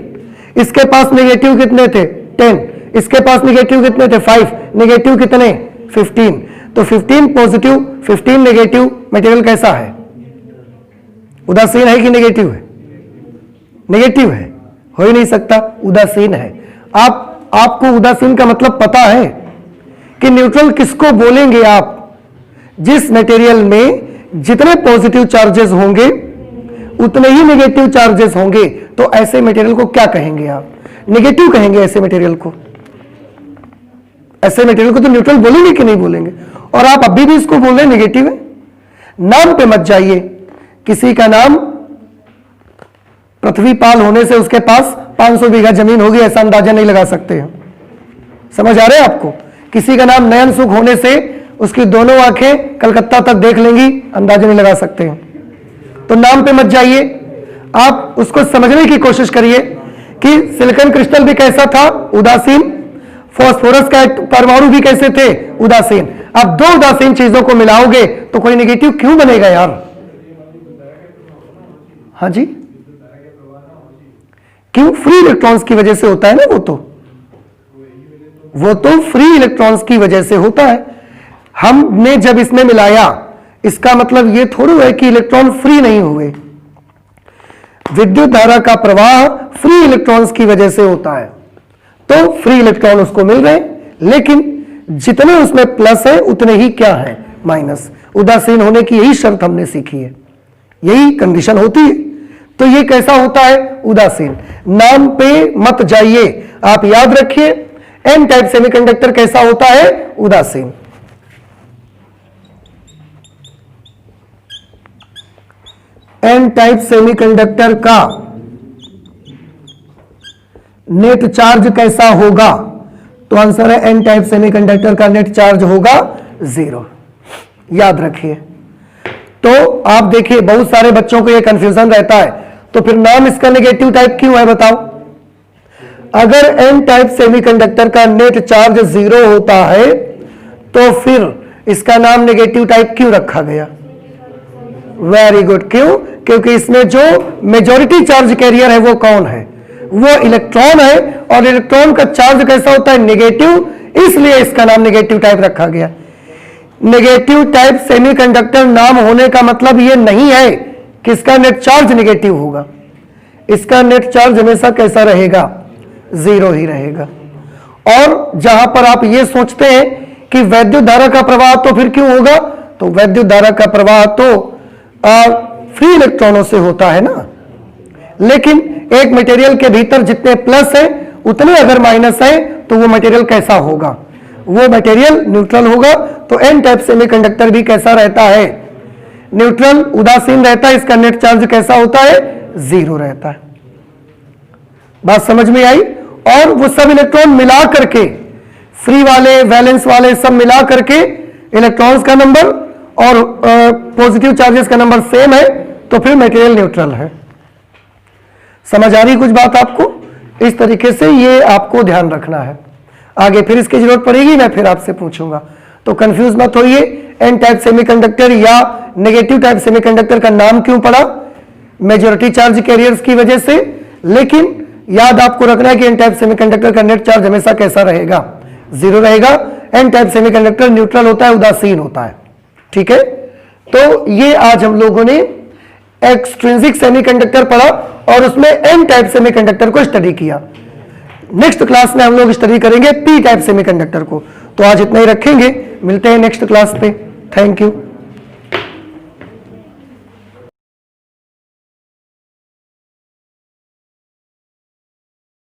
इसके पास नेगेटिव कितने थे? 10। इसके पास नेगेटिव कितने थे? 5। नेगेटिव कितने? 15। तो 15 पॉजिटिव 15 नेगेटिव मटेरियल कैसा है? उदासीन है कि नेगेटिव है? नेगेटिव है, हो ही नहीं सकता, उदासीन है। आपको उदासीन का मतलब पता है कि न्यूट्रल किसको बोलेंगे आप? जिस मटेरियल में जितने पॉजिटिव चार्जेस होंगे उतने ही नेगेटिव चार्जेस होंगे, तो ऐसे मटेरियल को क्या कहेंगे आप? नेगेटिव कहेंगे ऐसे मटेरियल को। ऐसे मटेरियल को तो न्यूट्रल बोलेंगे कि नहीं बोलेंगे? और आप अभी भी इसको बोल रहे हैं नेगेटिव है। नाम पे मत जाइए, किसी का नाम पृथ्वीपाल होने से उसके पास 500 बीघा जमीन होगी ऐसा अंदाजा नहीं लगा सकते हैं। समझ आ रहे हैं आपको? किसी का नाम नयन सुख होने से उसकी दोनों आंखें कलकत्ता तक देख लेंगी, अंदाजा नहीं लगा सकते हैं। तो नाम पे मत जाइए, आप उसको समझने की कोशिश करिए कि सिलिकॉन क्रिस्टल भी कैसा था, उदासीन। फास्फोरस का परमाणु भी कैसे थे, उदासीन। आप दो उदासीन चीजों को मिलाओगे तो कोई नेगेटिव क्यों बनेगा यार? हाँ जी, क्यों? फ्री इलेक्ट्रॉन्स की वजह से होता है ना, वो तो फ्री इलेक्ट्रॉन्स की वजह से होता है। हमने जब इसमें मिलाया, इसका मतलब ये थोड़ी है कि इलेक्ट्रॉन फ्री नहीं हुए। विद्युत धारा का प्रवाह फ्री इलेक्ट्रॉन्स की वजह से होता है, तो फ्री इलेक्ट्रॉन उसको मिल रहे हैं, लेकिन जितने उसमें प्लस है उतने ही क्या है, माइनस। उदासीन होने की यही शर्त हमने सीखी है, यही कंडीशन होती है। तो ये कैसा होता है, उदासीन। नाम पे मत जाइए, आप याद रखिए एन टाइप सेमीकंडक्टर कैसा होता है, उदासीन। एन टाइप सेमीकंडक्टर का नेट चार्ज कैसा होगा? तो आंसर है एन टाइप सेमीकंडक्टर का नेट चार्ज होगा 0। याद रखिए। तो आप देखिए बहुत सारे बच्चों को यह कंफ्यूजन रहता है, तो फिर नाम इसका नेगेटिव टाइप क्यों है बताओ? अगर एन टाइप सेमीकंडक्टर का नेट चार्ज 0 होता है तो फिर इसका नाम नेगेटिव टाइप क्यों रखा गया? Very good. क्यों? क्योंकि इसमें जो मेजॉरिटी चार्ज कैरियर है वो कौन है? वो इलेक्ट्रॉन है, और इलेक्ट्रॉन का चार्ज कैसा होता है, नेगेटिव, इसलिए इसका नाम नेगेटिव टाइप रखा गया। नेगेटिव टाइप सेमीकंडक्टर नाम होने का मतलब ये नहीं है कि इसका नेट चार्ज नेगेटिव होगा। इसका नेट चार्ज हमेशा कैसा रहेगा, 0 ही रहेगा। और जहां पर आप ये सोचते हैं कि वैद्युत धारा का प्रवाह तो फिर क्यों होगा, तो वैद्युत धारा का प्रवाह तो फ्री इलेक्ट्रॉनों से होता है ना, लेकिन एक मटेरियल के भीतर जितने प्लस है उतने अगर माइनस है तो वो मटेरियल कैसा होगा, वो मटेरियल न्यूट्रल होगा। तो एन टाइप सेमीकंडक्टर भी कैसा रहता है, न्यूट्रल, उदासीन रहता है। इसका नेट चार्ज कैसा होता है, 0 रहता है। बात समझ में आई? और वो सब इलेक्ट्रॉन मिला करके, फ्री वाले वैलेंस वाले सब मिला करके इलेक्ट्रॉन्स का नंबर और पॉजिटिव चार्जेस का नंबर सेम है, तो फिर मटेरियल न्यूट्रल है। समझ आ रही कुछ बात आपको? इस तरीके से ये आपको ध्यान रखना है। आगे फिर इसकी जरूरत पड़ेगी, मैं फिर आपसे पूछूंगा, तो कंफ्यूज मत होइए। एन टाइप सेमीकंडक्टर या नेगेटिव टाइप सेमीकंडक्टर का नाम क्यों पड़ा, मेजॉरिटी चार्ज कैरियर्स की वजह से। लेकिन याद आपको रखना है कि एन टाइप सेमीकंडक्टर का नेट चार्ज हमेशा कैसा रहेगा, 0 रहेगा। एन टाइप सेमीकंडक्टर न्यूट्रल होता है, उदासीन होता है। ठीक है, तो ये आज हम लोगों ने एक्सट्रिंसिक सेमीकंडक्टर पढ़ा और उसमें एन टाइप सेमीकंडक्टर को स्टडी किया। नेक्स्ट क्लास में हम लोग स्टडी करेंगे पी टाइप सेमीकंडक्टर को। तो आज इतना ही रखेंगे, मिलते हैं नेक्स्ट क्लास पे। Thank you.